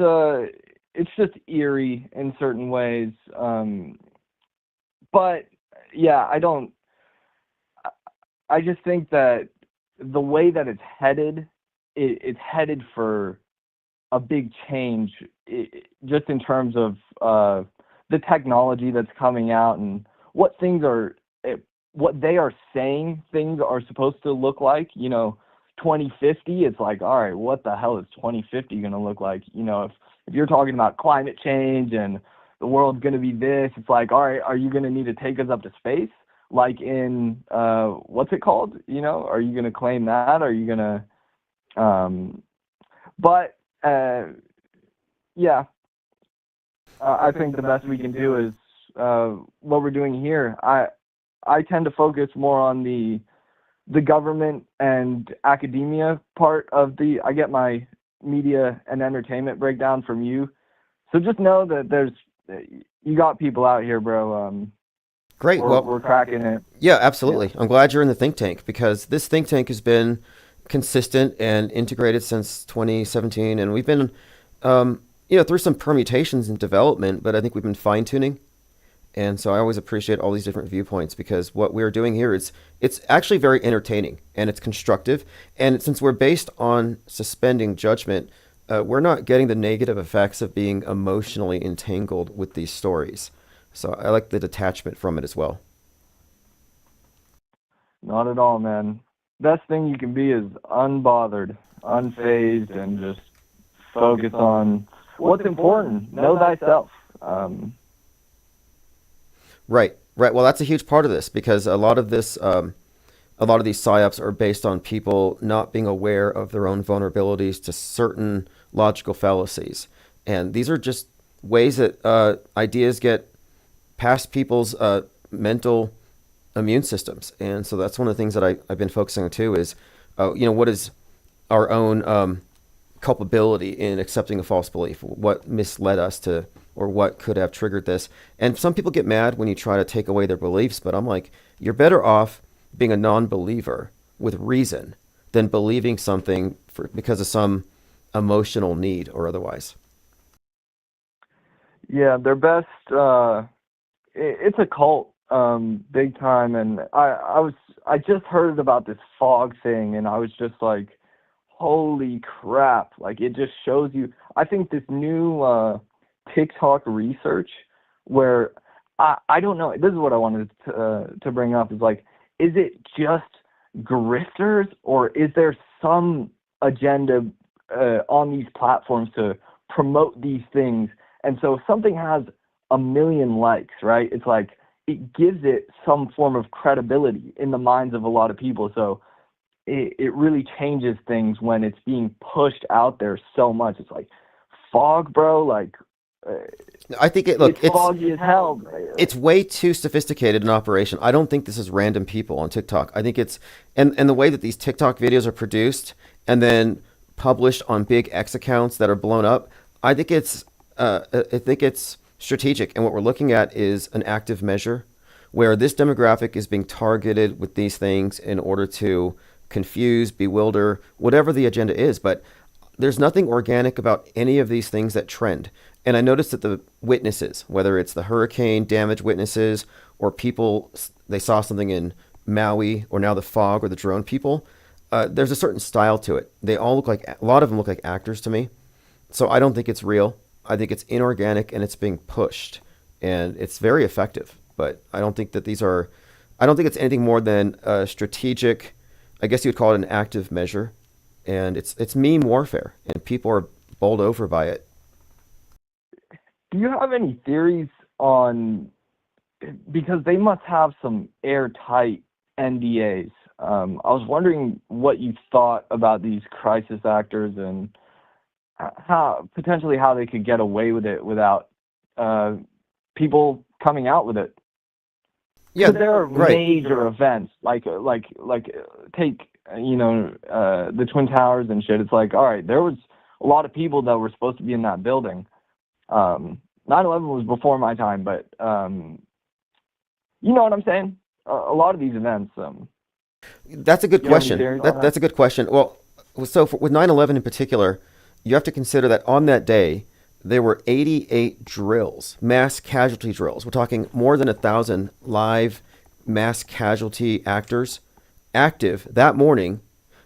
just eerie in certain ways. But yeah, I just think that the way that it's headed, it's headed for a big change, just in terms of the technology that's coming out and what things are, what they are saying things are supposed to look like. 2050, it's like, all right, what the hell is 2050 going to look like? If you're talking about climate change and the world's going to be this, it's like, all right, are you going to need to take us up to space? Like in, what's it called? Are you going to claim that? Are you going to, but, yeah, I think the best we can do is what we're doing here. I tend to focus more on the government and academia part of I get my media and entertainment breakdown from you. So just know that you got people out here, bro. Great. We're cracking it. Yeah, absolutely. Yeah. I'm glad you're in the think tank, because this think tank has been consistent and integrated since 2017, and we've been, through some permutations and development, but I think we've been fine tuning. And so I always appreciate all these different viewpoints, because what we're doing here it's actually very entertaining and it's constructive. And since we're based on suspending judgment, we're not getting the negative effects of being emotionally entangled with these stories. So I like the detachment from it as well. Not at all, man. Best thing you can be is unbothered, unfazed, and just focus on what's important. Know thyself. Right. Well, that's a huge part of this, because a lot of these psyops are based on people not being aware of their own vulnerabilities to certain logical fallacies, and these are just ways that ideas get past people's mental immune systems. And so that's one of the things that I've been focusing on too, is what is our own culpability in accepting a false belief? What misled us to, or what could have triggered this? And some people get mad when you try to take away their beliefs, but I'm like, you're better off being a non-believer with reason than believing something because of some emotional need or otherwise. Yeah, they're best. It's a cult, big time. And I just heard about this fog thing, and I was just like, holy crap! Like, it just shows you. I think this new TikTok research, where I don't know. This is what I wanted to bring up. Is like, is it just grifters, or is there some agenda on these platforms to promote these things? And so if something has 1 million likes, right? It's like, it gives it some form of credibility in the minds of a lot of people. So it really changes things when it's being pushed out there so much. It's like, fog, bro, like, I think it's foggy as hell. It's way too sophisticated an operation. I don't think this is random people on TikTok. I think it's and the way that these TikTok videos are produced and then published on big X accounts that are blown up. I think it's strategic, and what we're looking at is an active measure where this demographic is being targeted with these things in order to confuse, bewilder, whatever the agenda is. But there's nothing organic about any of these things that trend. And I noticed that the witnesses, whether it's the hurricane damage witnesses or people, they saw something in Maui, or now the fog, or the drone people, there's a certain style to it. They all look like, a lot of them look like actors to me. So I don't think it's real. I think it's inorganic, and it's being pushed, and it's very effective. But I don't think that I don't think it's anything more than a strategic, I guess you would call it an active measure. And it's meme warfare, and people are bowled over by it. Do you have any theories on, because they must have some airtight NDAs? I was wondering what you thought about these crisis actors and how they could get away with it without people coming out with it. Yeah, So there are right. major events take the Twin Towers and shit. It's like, all right, there was a lot of people that were supposed to be in that building. 9/11 was before my time, but you know what I'm saying? A lot of these events. That's a good You have any question. theories on that? That's a good question. Well, so with 9/11 in particular, you have to consider that on that day, there were 88 drills, mass casualty drills. We're talking more than 1,000 live mass casualty actors active that morning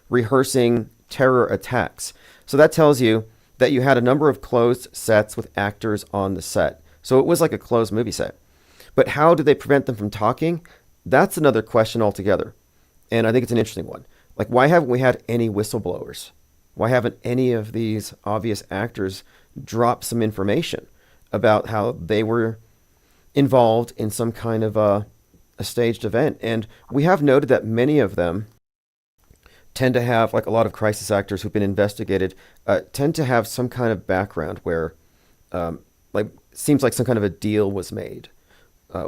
rehearsing terror attacks. So that tells you that you had a number of closed sets with actors on the set. So it was like a closed movie set. But how did they prevent them from talking? That's another question altogether. And I think it's an interesting one. Like, why haven't we had any whistleblowers? Why haven't any of these obvious actors dropped some information about how they were involved in some kind of a staged event? And we have noted that many of them tend to have, like a lot of crisis actors who've been investigated, tend to have some kind of background where, like, seems like some kind of a deal was made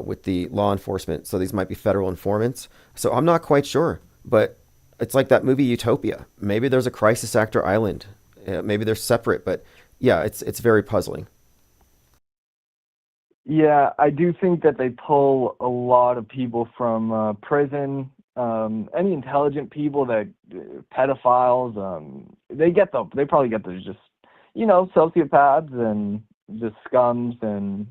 with the law enforcement. So these might be federal informants. So I'm not quite sure, but it's like that movie Utopia. Maybe there's a crisis actor island. Maybe they're separate, but yeah, it's very puzzling. Yeah, I do think that they pull a lot of people from prison. Any intelligent people that pedophiles, they probably get those just sociopaths and just scums and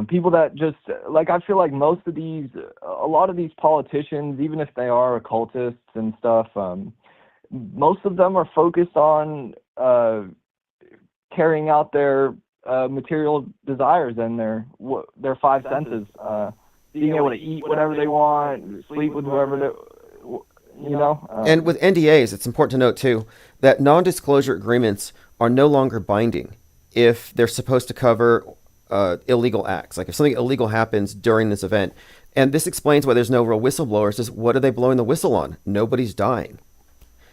people that just like I feel like a lot of these politicians, even if they are occultists and stuff, most of them are focused on carrying out their material desires and their five senses, being able to eat whatever they want, sleep with whoever And with NDAs, it's important to note too that non-disclosure agreements are no longer binding if they're supposed to cover illegal acts. Like if something illegal happens during this event, and this explains why there's no real whistleblowers. Is what are they blowing the whistle on? Nobody's dying,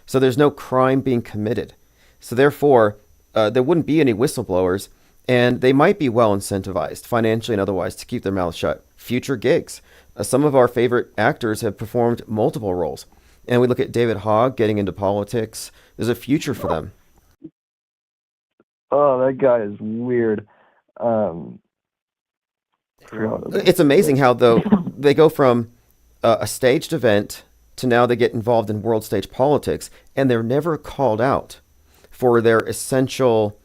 so there's no crime being committed. So therefore, there wouldn't be any whistleblowers, and they might be well incentivized financially and otherwise to keep their mouths shut. Future gigs. Some of our favorite actors have performed multiple roles. And we look at David Hogg getting into politics. There's a future for them. Oh, that guy is weird. It's amazing how, though, they go from a staged event to now they get involved in world stage politics, and they're never called out for their essential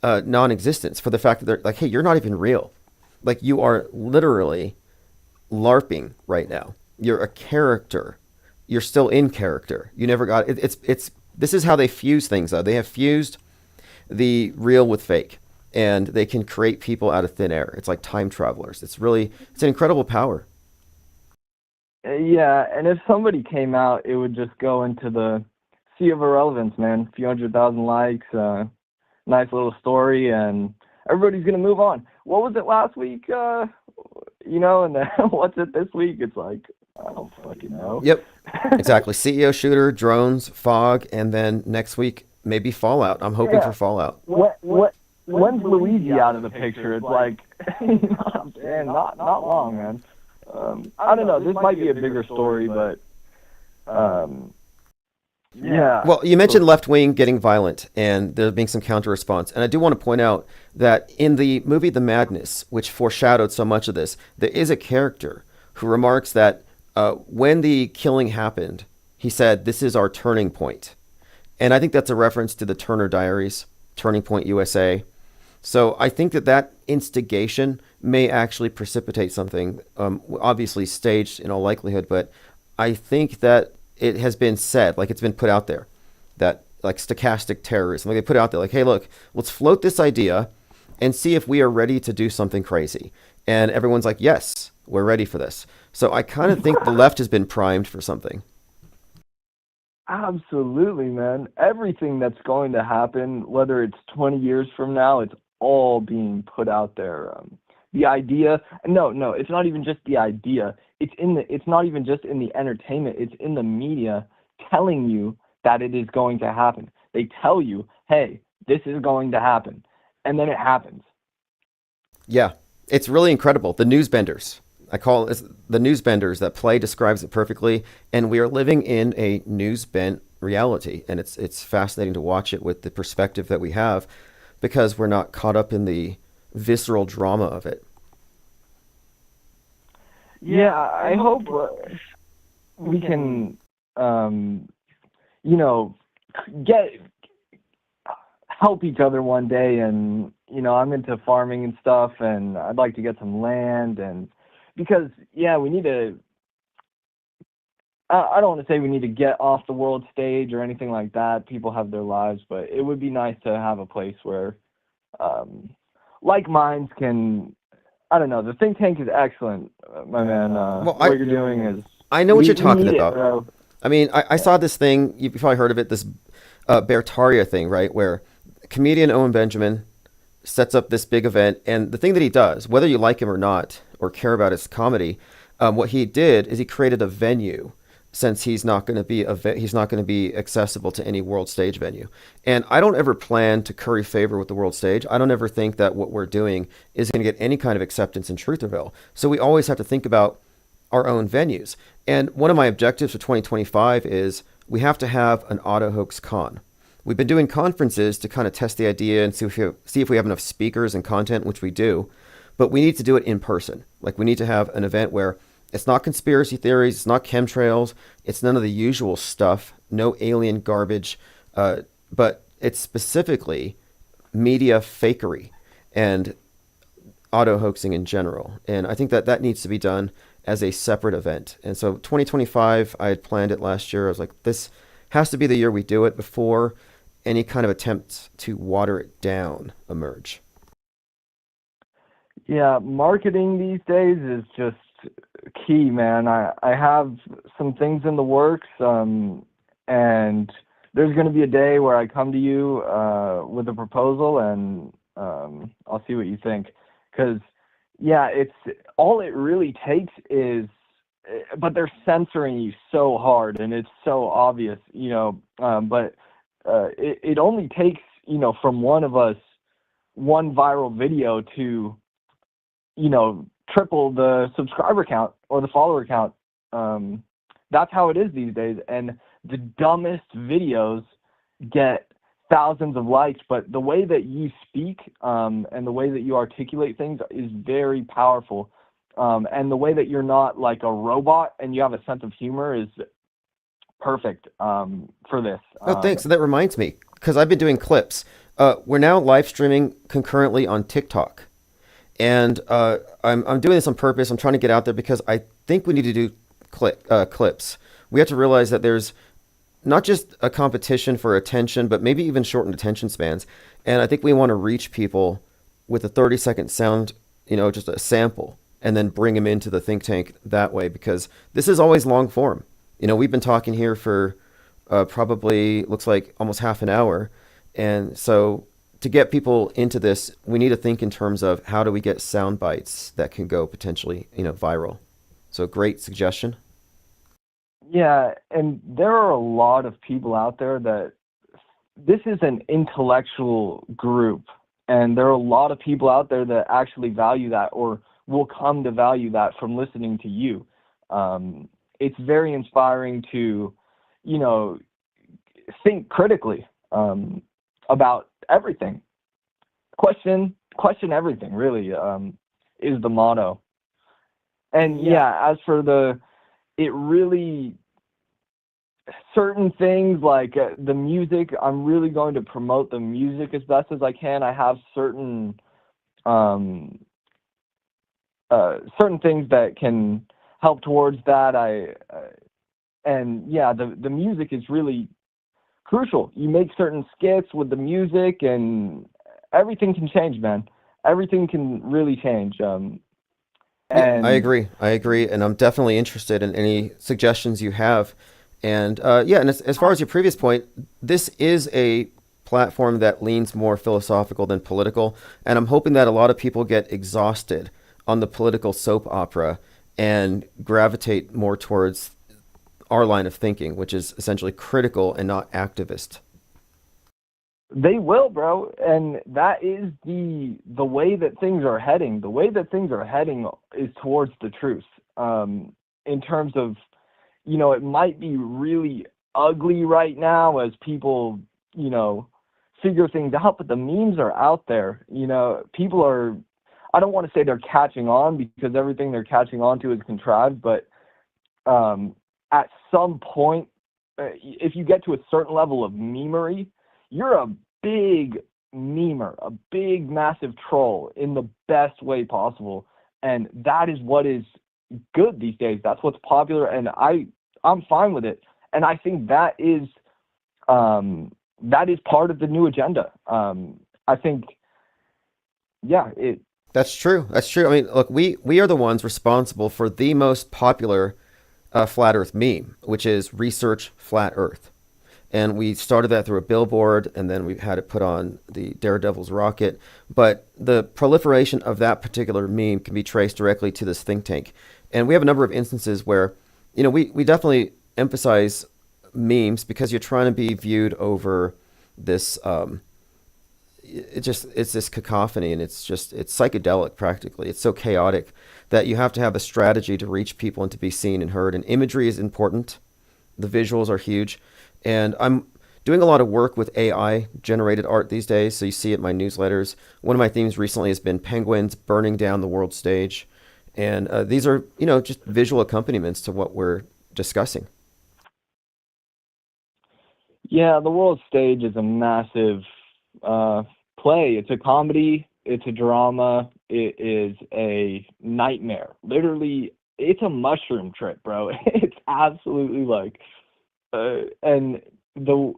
non-existence, for the fact that they're like, hey, you're not even real. Like, you are literally LARPing right now. You're a character. You're still in character. You never got it. It's this is how they fuse things, though. They have fused the real with fake, and they can create people out of thin air. It's like time travelers. It's an incredible power. Yeah, and if somebody came out, it would just go into the sea of irrelevance, man. A few 100,000 likes, nice little story, and everybody's gonna move on. What was it last week? And then what's it this week? It's like, I don't fucking know. Yep, exactly. CEO shooter, drones, fog, and then next week maybe Fallout. I'm hoping for Fallout. When's Luigi out of the picture? It's like, you know what I'm saying? Not long, man. I don't know. This might be a bigger story, but yeah. Well, you mentioned left wing getting violent and there being some counter response. And I do want to point out that in the movie The Madness, which foreshadowed so much of this, there is a character who remarks that when the killing happened, he said, "This is our turning point." And I think that's a reference to the Turner Diaries, Turning Point USA. So I think that instigation may actually precipitate something, obviously staged in all likelihood, but I think that it has been said, like it's been put out there, that like stochastic terrorism, like they put out there, like, hey, look, let's float this idea and see if we are ready to do something crazy. And everyone's like, yes, we're ready for this. So I kind of think the left has been primed for something. Absolutely, man. Everything that's going to happen, whether it's 20 years from now, it's all being put out there. The idea, no, it's not even just the idea. It's not even just in the entertainment. It's in the media telling you that it is going to happen. They tell you, hey, this is going to happen. And then it happens. Yeah, it's really incredible. The newsbenders, I call it the news benders. That play describes it perfectly. And we are living in a news bent reality, and it's fascinating to watch it with the perspective that we have, because we're not caught up in the visceral drama of it. Yeah, I hope we can, you know, get help each other one day. And I'm into farming and stuff, and I'd like to get some land. And because we need to. I don't want to say we need to get off the world stage or anything like that. People have their lives, but it would be nice to have a place where like minds can. I don't know. The think tank is excellent, my man. Well, What you're doing is. I know what you're talking need about. It, bro. I mean, I saw this thing. You've probably heard of it. This Bertaria thing, right? Where comedian Owen Benjamin sets up this big event, and the thing that he does, whether you like him or not, or care about his comedy, what he did is he created a venue. Since he's not going to be accessible to any world stage venue, and I don't ever plan to curry favor with the world stage. I don't ever think that what we're doing is going to get any kind of acceptance in Trutherville. So we always have to think about our own venues. And one of my objectives for 2025 is we have to have an Auto Hoax Con. We've been doing conferences to kind of test the idea and see if we have enough speakers and content, which we do, but we need to do it in person. Like, we need to have an event where it's not conspiracy theories, it's not chemtrails, it's none of the usual stuff, no alien garbage, but it's specifically media fakery and auto hoaxing in general. And I think that needs to be done as a separate event. And so 2025, I had planned it last year. I was like, this has to be the year we do it before any kind of attempts to water it down emerge. Yeah, marketing these days is just key, man. I have some things in the works, and there's going to be a day where I come to you with a proposal, and I'll see what you think. Because, it's all it really takes is, but they're censoring you so hard, and it's so obvious, but it only takes, from one of us, one viral video to, triple the subscriber count or the follower count. That's how it is these days. And the dumbest videos get thousands of likes, but the way that you speak and the way that you articulate things is very powerful. And the way that you're not like a robot and you have a sense of humor is perfect for this. Oh, thanks. So that reminds me, because I've been doing clips. We're now live streaming concurrently on TikTok. And I'm doing this on purpose. I'm trying to get out there because I think we need to do clips. We have to realize that there's not just a competition for attention, but maybe even shortened attention spans. And I think we want to reach people with a 30-second sound, just a sample, and then bring them into the think tank that way, because this is always long form. We've been talking here for probably looks like almost half an hour. And so to get people into this, we need to think in terms of how do we get sound bites that can go potentially, viral. So great suggestion. Yeah, and there are a lot of people out there that this is an intellectual group, and there are a lot of people out there that actually value that or will come to value that from listening to you. It's very inspiring to, think critically about everything. Question everything, really, is the motto. And as for it really, certain things like the music, I'm really going to promote the music as best as I can. I have certain things that can help towards that. The music is really crucial. You make certain skits with the music, and everything can change, man. Everything can really change. And I agree, and I'm definitely interested in any suggestions you have. And and as far as your previous point, this is a platform that leans more philosophical than political, and I'm hoping that a lot of people get exhausted on the political soap opera and gravitate more towards our line of thinking, which is essentially critical and not activist. They will, bro, and that is the way that things are heading. The way that things are heading is towards the truth. In terms of, it might be really ugly right now as people, figure things out, but the memes are out there. People are. I don't want to say they're catching on because everything they're catching on to is contrived, but at some point, if you get to a certain level of memery, you're a big memer, a big, massive troll in the best way possible. And that is what is good these days. That's what's popular, and I'm fine with it. And I think that is part of the new agenda. I think, yeah, That's true. That's true. I mean, look, we are the ones responsible for the most popular flat Earth meme, which is research flat Earth. And we started that through a billboard, and then we had it put on the Daredevil's rocket. But the proliferation of that particular meme can be traced directly to this think tank. And we have a number of instances where, we definitely emphasize memes because you're trying to be viewed over this it's this cacophony, and it's psychedelic practically. It's so chaotic that you have to have a strategy to reach people and to be seen and heard. And imagery is important. The visuals are huge. And I'm doing a lot of work with AI generated art these days. So you see it in my newsletters. One of my themes recently has been penguins burning down the world stage. And these are, just visual accompaniments to what we're discussing. Yeah, the world stage is a massive play. It's a comedy, it's a drama, it is a nightmare. Literally, it's a mushroom trip, bro. It's absolutely like, and the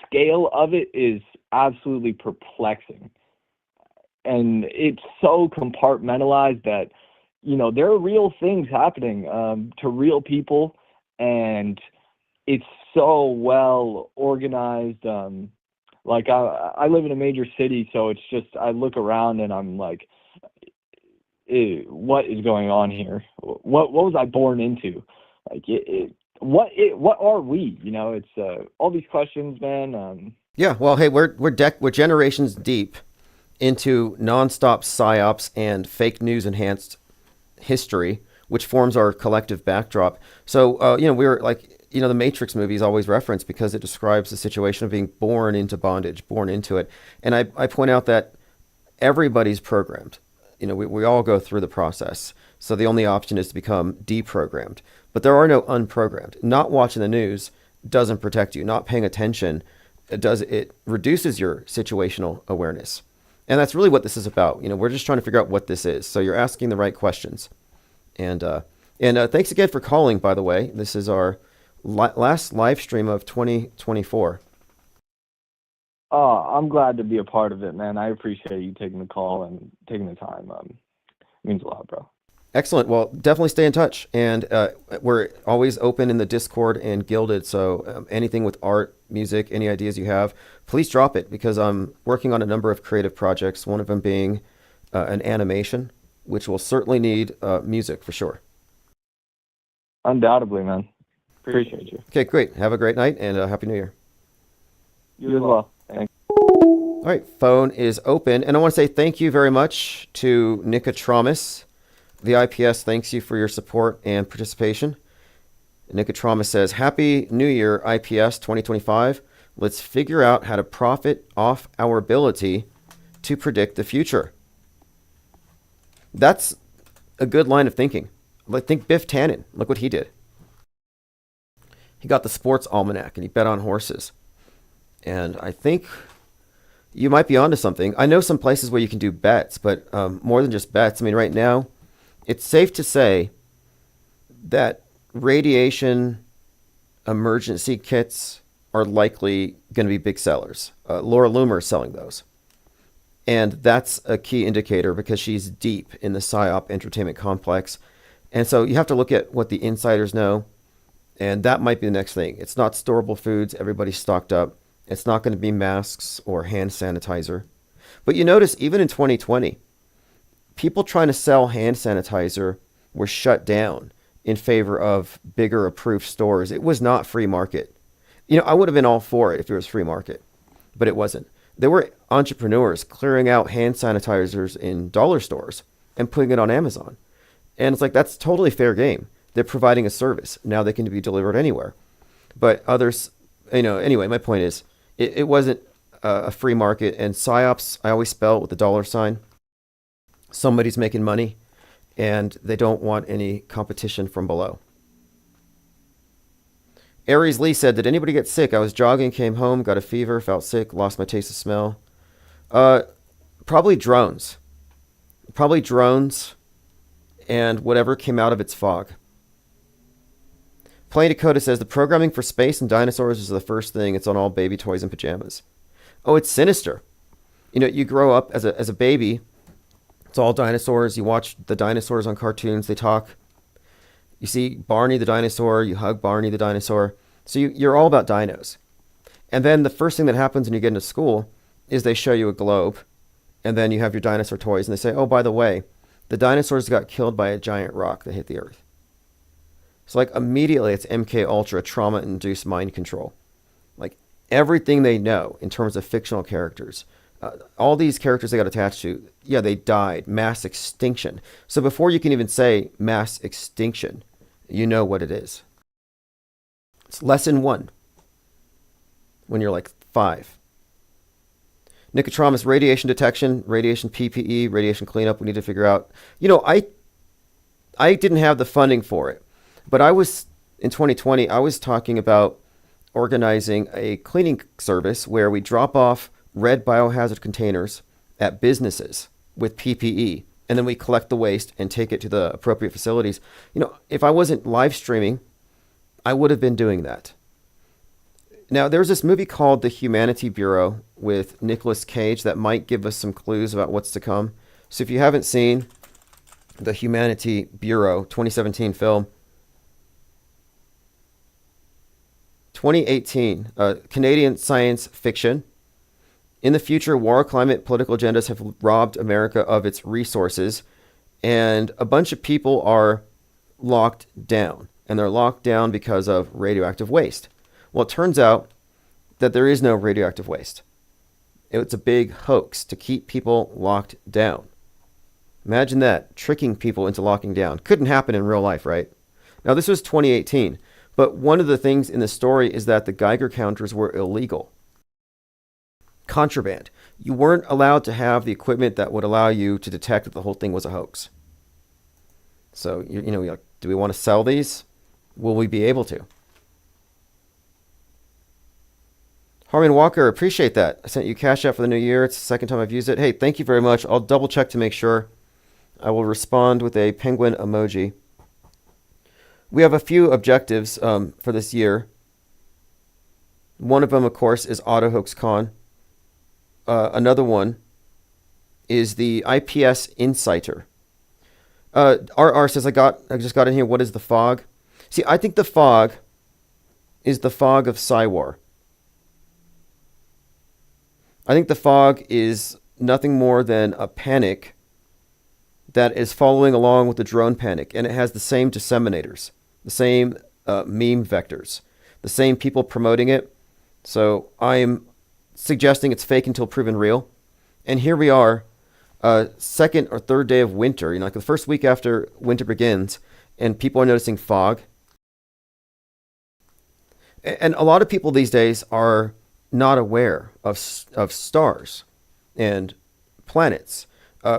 scale of it is absolutely perplexing, and it's so compartmentalized that there are real things happening to real people, and it's so well organized. Like I live in a major city, so it's just I look around and I'm like, what is going on here? What was I born into? Like what are we? It's all these questions, man. Yeah, well, hey, we're generations deep into nonstop psyops and fake news enhanced history, which forms our collective backdrop. So, we're like, the Matrix movie is always referenced because it describes the situation of being born into bondage, born into it. And I point out that everybody's programmed. We all go through the process. So the only option is to become deprogrammed. But there are no unprogrammed. Not watching the news doesn't protect you. Not paying attention, it reduces your situational awareness. And that's really what this is about. We're just trying to figure out what this is. So you're asking the right questions. And thanks again for calling, by the way. This is our last live stream of 2024. Oh, I'm glad to be a part of it, man. I appreciate you taking the call and taking the time. It means a lot, bro. Excellent. Well, definitely stay in touch. And we're always open in the Discord and Gilded. So anything with art, music, any ideas you have, please drop it, because I'm working on a number of creative projects, one of them being an animation, which will certainly need music for sure. Undoubtedly, man. Appreciate you. Okay, great. Have a great night, and Happy New Year. You as well. Thanks. All right, phone is open. And I want to say thank you very much to Nicotramus. The IPS thanks you for your support and participation. Nicotramus says, Happy New Year, IPS 2025. Let's figure out how to profit off our ability to predict the future. That's a good line of thinking. Like, think Biff Tannen. Look what he did. He got the sports almanac and he bet on horses. And I think you might be onto something. I know some places where you can do bets, but more than just bets. I mean, right now, it's safe to say that radiation emergency kits are likely going to be big sellers. Laura Loomer is selling those. And that's a key indicator because she's deep in the PSYOP entertainment complex. And so you have to look at what the insiders know. And that might be the next thing. It's not storable foods. Everybody's stocked up. It's not going to be masks or hand sanitizer. But you notice even in 2020, people trying to sell hand sanitizer were shut down in favor of bigger approved stores. It was not free market. I would have been all for it if it was free market, but it wasn't. There were entrepreneurs clearing out hand sanitizers in dollar stores and putting it on Amazon. And it's like, that's totally fair game. They're providing a service. Now they can be delivered anywhere. But others, anyway, my point is, it wasn't a free market. And PSYOPs, I always spell it with the dollar sign. Somebody's making money, and they don't want any competition from below. Aries Lee said, did anybody get sick? I was jogging, came home, got a fever, felt sick, lost my taste of smell. Probably drones. Probably drones and whatever came out of its fog. Plain Dakota says, the programming for space and dinosaurs is the first thing. It's on all baby toys and pajamas. Oh, it's sinister. You grow up as a baby. It's all dinosaurs. You watch the dinosaurs on cartoons. They talk. You see Barney the dinosaur. You hug Barney the dinosaur. So you're all about dinos. And then the first thing that happens when you get into school is they show you a globe. And then you have your dinosaur toys. And they say, oh, by the way, the dinosaurs got killed by a giant rock that hit the earth. So like immediately it's MK Ultra, trauma-induced mind control. Like everything they know in terms of fictional characters. All these characters they got attached to, yeah, they died. Mass extinction. So before you can even say mass extinction, you know what it is. It's lesson 1 when you're like 5. Nicotramus, radiation detection, radiation PPE, radiation cleanup. We need to figure out. I didn't have the funding for it, but in 2020, I was talking about organizing a cleaning service where we drop off red biohazard containers at businesses with PPE, and then we collect the waste and take it to the appropriate facilities. If I wasn't live streaming, I would have been doing that. Now, there's this movie called The Humanity Bureau with Nicolas Cage that might give us some clues about what's to come. So if you haven't seen The Humanity Bureau, 2017 film, 2018, Canadian science fiction. In the future, war, climate, political agendas have robbed America of its resources, and a bunch of people are locked down, and they're locked down because of radioactive waste. Well, it turns out that there is no radioactive waste. It's a big hoax to keep people locked down. Imagine that, tricking people into locking down. Couldn't happen in real life, right? Now, this was 2018, but one of the things in the story is that the Geiger counters were illegal. Contraband. You weren't allowed to have the equipment that would allow you to detect that the whole thing was a hoax. So, you're like, do we want to sell these? Will we be able to? Harmon Walker, appreciate that. I sent you Cash App for the new year. It's the second time I've used it. Hey, thank you very much. I'll double check to make sure. I will respond with a penguin emoji. We have a few objectives for this year. One of them, of course, is AutoHoaxCon. Another one is the IPS Insider. RR says, I just got in here. What is the fog? See, I think the fog is the fog of Psywar. I think the fog is nothing more than a panic that is following along with the drone panic, and it has the same disseminators, the same meme vectors, the same people promoting it. So I'm suggesting it's fake until proven real. And here we are, second or third day of winter, like the first week after winter begins, and people are noticing fog. And a lot of people these days are not aware of stars and planets.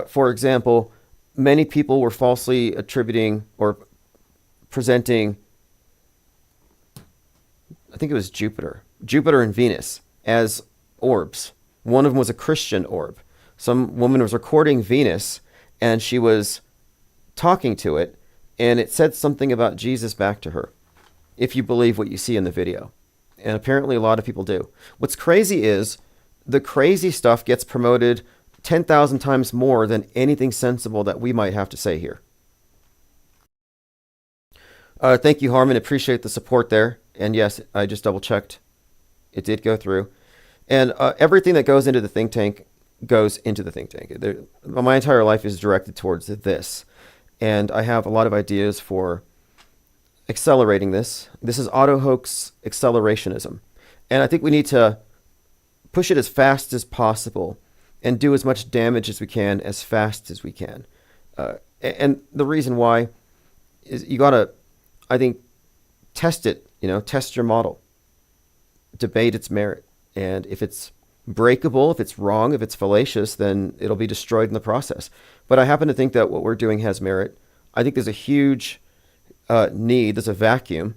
For example, many people were falsely attributing or presenting, I think it was Jupiter and Venus as orbs. One of them was a Christian orb. Some woman was recording Venus and she was talking to it, and it said something about Jesus back to her, if you believe what you see in the video. And apparently a lot of people do. What's crazy is the crazy stuff gets promoted 10,000 times more than anything sensible that we might have to say here. Thank you, Harmon. Appreciate the support there. And yes, I just double checked. It did go through. And everything that goes into the think tank goes into the think tank. My entire life is directed towards this. And I have a lot of ideas for accelerating this. This is auto hoax accelerationism. And I think we need to push it as fast as possible and do as much damage as we can as fast as we can. And the reason why is you got to, I think, test it, test your model, debate its merit. And if it's breakable, if it's wrong, if it's fallacious, then it'll be destroyed in the process. But I happen to think that what we're doing has merit. I think there's a huge need, there's a vacuum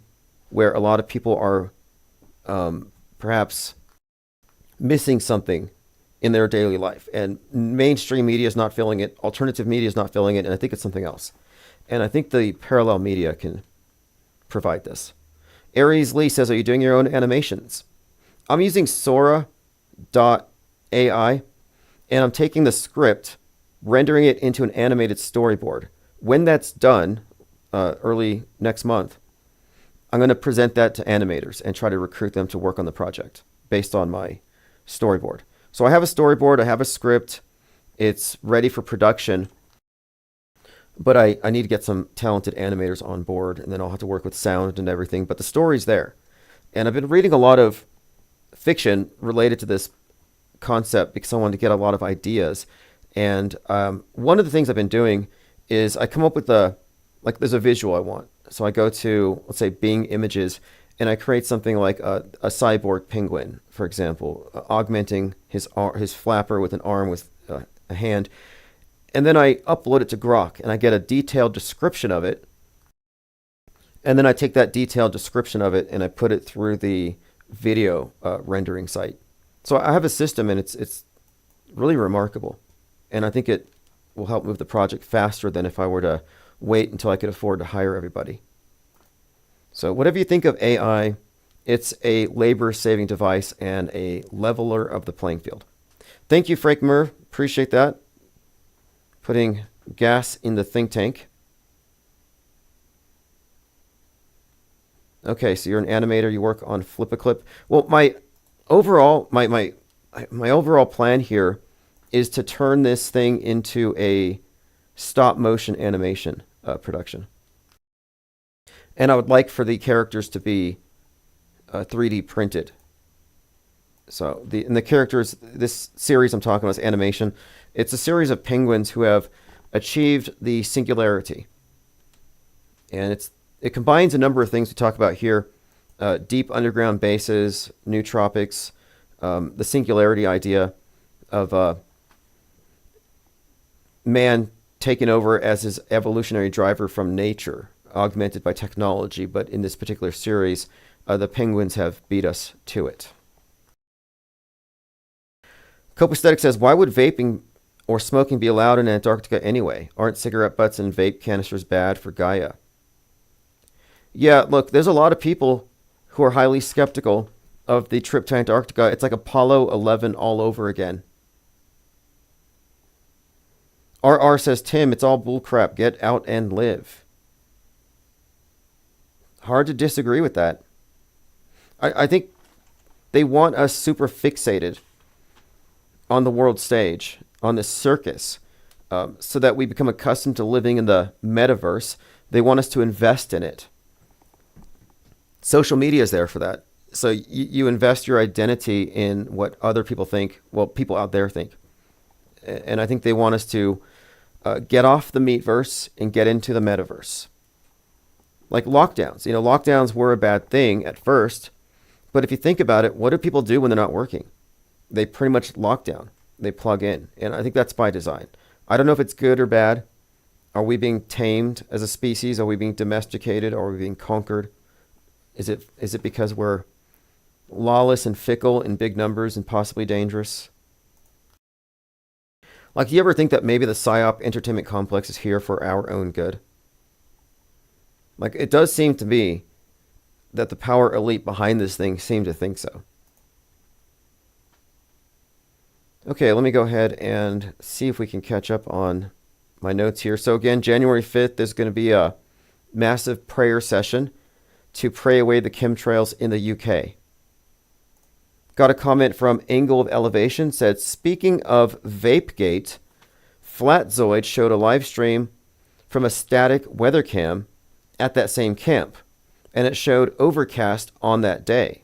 where a lot of people are perhaps missing something in their daily life. And mainstream media is not filling it. Alternative media is not filling it. And I think it's something else. And I think the parallel media can provide this. Aries Lee says, are you doing your own animations? I'm using Sora.ai, and I'm taking the script, rendering it into an animated storyboard. When that's done, early next month, I'm going to present that to animators and try to recruit them to work on the project based on my storyboard. So I have a storyboard, I have a script, it's ready for production, but I need to get some talented animators on board, and then I'll have to work with sound and everything, but the story's there. And I've been reading a lot of fiction related to this concept because I wanted to get a lot of ideas. And one of the things I've been doing is I come up with there's a visual I want. So I go to, let's say, Bing Images, and I create something like a cyborg penguin, for example, augmenting his flapper with an arm with a hand. And then I upload it to Grok, and I get a detailed description of it. And then I take that detailed description of it, and I put it through the video rendering site. So I have a system, and it's really remarkable. And I think it will help move the project faster than if I were to wait until I could afford to hire everybody. So whatever you think of AI, it's a labor-saving device and a leveler of the playing field. Thank you, Frank Murr. Appreciate that. Putting gas in the think tank. Okay, so you're an animator. You work on Flip-A-Clip. Well, my overall plan here is to turn this thing into a stop-motion animation production. And I would like for the characters to be 3D printed. So the characters, this series I'm talking about is animation. It's a series of penguins who have achieved the singularity. And it combines a number of things we talk about here. Deep underground bases, nootropics, the singularity idea of man taken over as his evolutionary driver from nature, augmented by technology, but in this particular series, the penguins have beat us to it. Copaesthetic says, why would vaping or smoking be allowed in Antarctica anyway? Aren't cigarette butts and vape canisters bad for Gaia? Yeah, look, there's a lot of people who are highly skeptical of the trip to Antarctica. It's like Apollo 11 all over again. RR says, Tim, it's all bullcrap. Get out and live. Hard to disagree with that. I think they want us super fixated on the world stage, on this circus, so that we become accustomed to living in the metaverse. They want us to invest in it. Social media is there for that. So you invest your identity in what other people think, well, people out there think. And I think they want us to get off the meatverse and get into the metaverse. Like lockdowns. Lockdowns were a bad thing at first, but if you think about it, what do people do when they're not working? They pretty much lock down. They plug in. And I think that's by design. I don't know if it's good or bad. Are we being tamed as a species? Are we being domesticated? Are we being conquered? Is it because we're lawless and fickle in big numbers and possibly dangerous? Like, do you ever think that maybe the PSYOP entertainment complex is here for our own good? Like, it does seem to me that the power elite behind this thing seem to think so. Okay, let me go ahead and see if we can catch up on my notes here. So again, January 5th, there's going to be a massive prayer session to pray away the chemtrails in the UK. Got a comment from Angle of Elevation, said, speaking of Vapegate, Flatzoid showed a live stream from a static weather cam at that same camp, and it showed overcast on that day.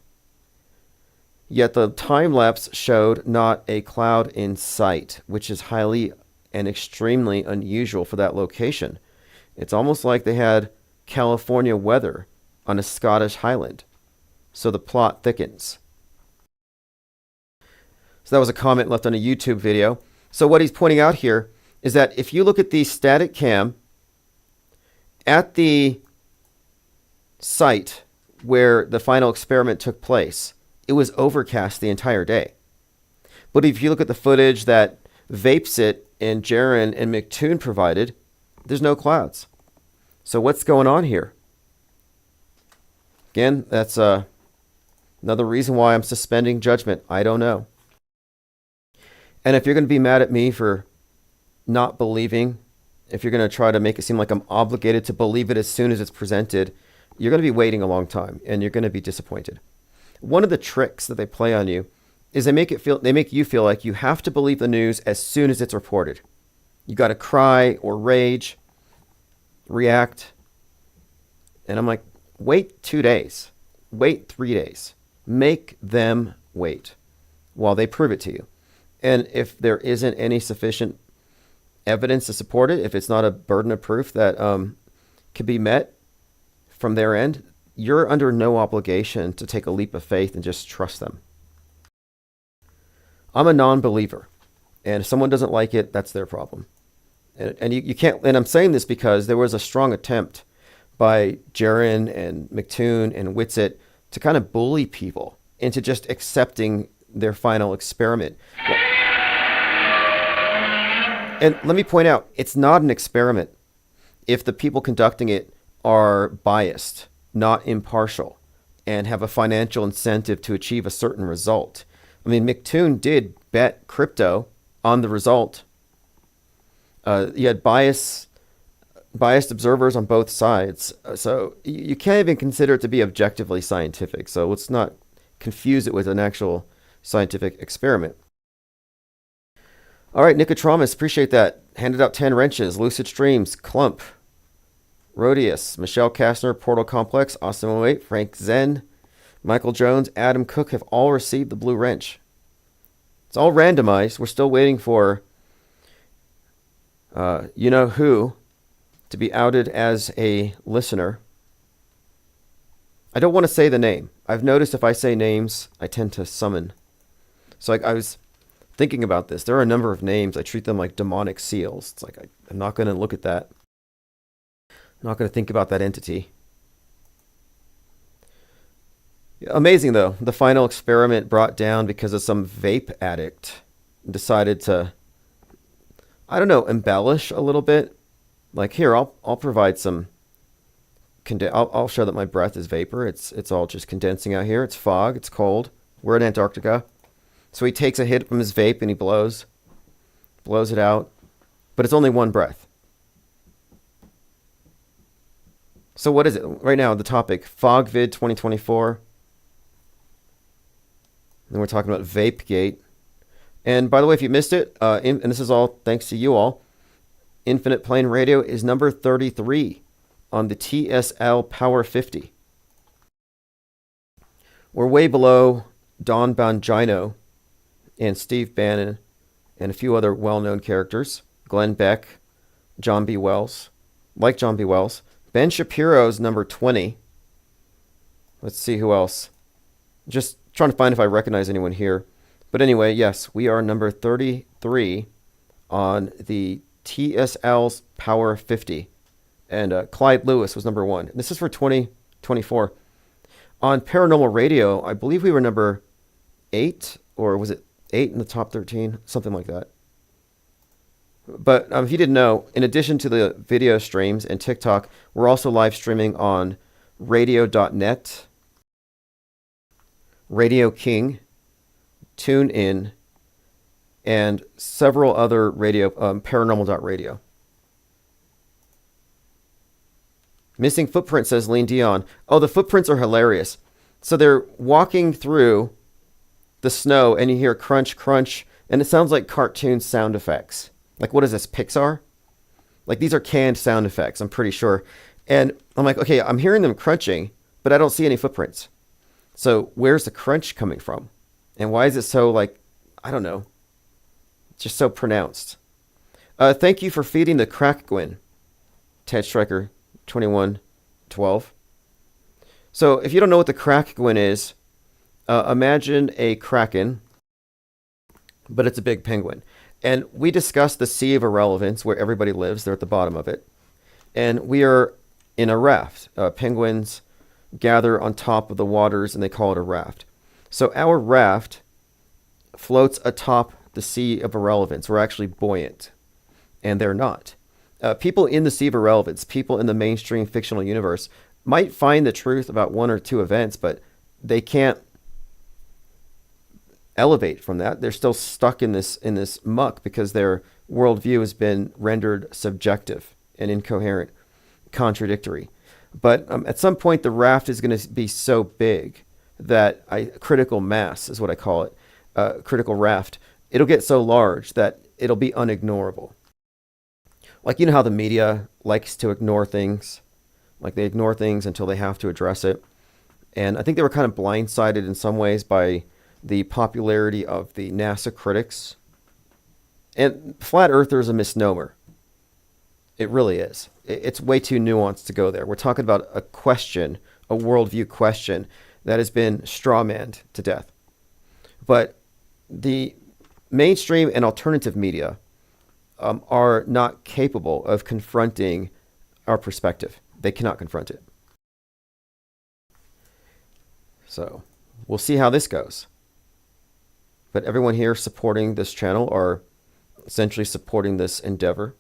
Yet the time lapse showed not a cloud in sight, which is highly and extremely unusual for that location. It's almost like they had California weather on a Scottish highland. So the plot thickens. So that was a comment left on a YouTube video. So what he's pointing out here is that if you look at the static cam at the site where the final experiment took place, it was overcast the entire day. But if you look at the footage that Vapsit and Jaron and McToon provided, there's no clouds. So what's going on here? Again, that's another reason why I'm suspending judgment. I don't know. And if you're going to be mad at me for not believing, if you're going to try to make it seem like I'm obligated to believe it as soon as it's presented, you're going to be waiting a long time and you're going to be disappointed. One of the tricks that they play on you is they make you feel like you have to believe the news as soon as it's reported. You got to cry or rage, react. And I'm like, wait 2 days, wait 3 days, make them wait while they prove it to you. And if there isn't any sufficient evidence to support it, if it's not a burden of proof that can be met from their end, you're under no obligation to take a leap of faith and just trust them. I'm a non-believer, and if someone doesn't like it, that's their problem. And you can't. And I'm saying this because there was a strong attempt by Jaron and McToon and Witsit to kind of bully people into just accepting their final experiment. And let me point out, it's not an experiment if the people conducting it are biased, not impartial, and have a financial incentive to achieve a certain result. I mean, McToon did bet crypto on the result. You had biased observers on both sides. So you can't even consider it to be objectively scientific. So let's not confuse it with an actual scientific experiment. All right, Nicotramus, appreciate that. Handed out 10 wrenches. Lucid Streams, Clump, Rhodius, Michelle Kastner, Portal Complex, Austin 08, Frank Zen, Michael Jones, Adam Cook have all received the blue wrench. It's all randomized. We're still waiting for you know who to be outed as a listener. I don't want to say the name. I've noticed if I say names, I tend to summon. So I was thinking about this. There are a number of names. I treat them like demonic seals. It's like I'm not going to look at that. I'm not going to think about that entity. Amazing, though. The final experiment brought down because of some vape addict decided to, I don't know, embellish a little bit. Like, here, I'll provide some. I'll show that my breath is vapor. It's all just condensing out here. It's fog. It's cold. We're in Antarctica. So he takes a hit from his vape and he blows it out. But it's only one breath. So what is it? Right now, the topic, FOGVID-14. And we're talking about VapeGate. And by the way, if you missed it, and this is all thanks to you all, Infinite Plane Radio is number 33 on the TSL Power 50. We're way below Don Bongino and Steve Bannon and a few other well-known characters. Glenn Beck, John B. Wells. Like John B. Wells. Ben Shapiro's number 20. Let's see who else. Just trying to find if I recognize anyone here. But anyway, yes, we are number 33 on the TSL's Power 50. And Clyde Lewis was number 1. This is for 2024. On Paranormal Radio, I believe we were number 8, or was it 8 in the top 13? Something like that. But if you didn't know, in addition to the video streams and TikTok, we're also live streaming on radio.net, Radio King, TuneIn, and several other paranormal.radio. Missing footprint, says Lean Dion. Oh, the footprints are hilarious. So they're walking through the snow and you hear crunch, crunch, and it sounds like cartoon sound effects. Like, what is this, Pixar? Like, these are canned sound effects, I'm pretty sure. And I'm like, okay, I'm hearing them crunching, but I don't see any footprints. So where's the crunch coming from? And why is it so, like, I don't know, just so pronounced? Thank you for feeding the crack Gwyn, Ted Striker 2112. So if you don't know what the crack Gwyn is, imagine a kraken, but it's a big penguin. And we discussed the Sea of Irrelevance, where everybody lives. They're at the bottom of it. And we are in a raft. Penguins gather on top of the waters, and they call it a raft. So our raft floats atop the Sea of Irrelevance. We're actually buoyant, and they're not. People in the Sea of Irrelevance, people in the mainstream fictional universe, might find the truth about one or two events, but they can't elevate from that. They're still stuck in this muck because their worldview has been rendered subjective and incoherent, contradictory. But at some point, the raft is going to be so big that critical mass is what I call it, critical raft. It'll get so large that it'll be unignorable. Like, you know how the media likes to ignore things? Like, they ignore things until they have to address it. And I think they were kind of blindsided in some ways by the popularity of the NASA critics. And flat earther is a misnomer. It really is. It's way too nuanced to go there. We're talking about a question, a worldview question that has been strawmanned to death. But the mainstream and alternative media are not capable of confronting our perspective. They cannot confront it. So we'll see how this goes. But everyone here supporting this channel are essentially supporting this endeavor.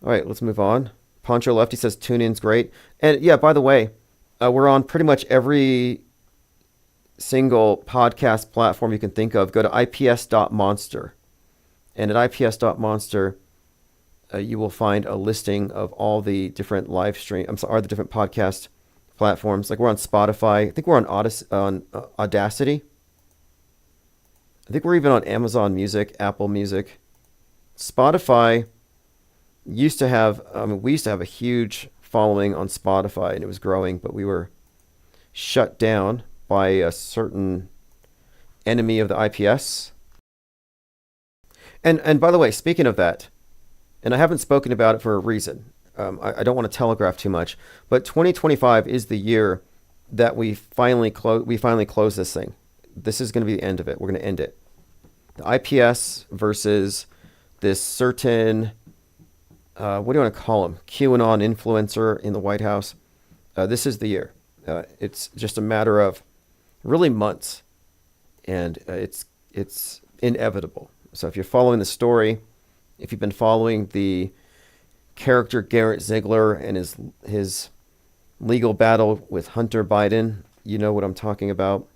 All right, let's move on. Poncho Lefty says tune-in's great. And yeah, by the way, we're on pretty much every single podcast platform you can think of. Go to ips.monster. And at ips.monster, you will find a listing of all the different the different podcast platforms. Like, we're on Spotify. I think we're on Audacity. I think we're even on Amazon Music, Apple Music. Spotify used to have, we used to have a huge following on Spotify, and it was growing, but we were shut down by a certain enemy of the IPS. And by the way, speaking of that, and I haven't spoken about it for a reason. I don't want to telegraph too much, but 2025 is the year that we finally close this thing. This is going to be the end of it. We're going to end it. The IPS versus this certain, what do you want to call him? QAnon influencer in the White House. This is the year. It's just a matter of really months, and it's inevitable. So if you're following the story, if you've been following the character Garrett Ziegler and his legal battle with Hunter Biden, you know what I'm talking about.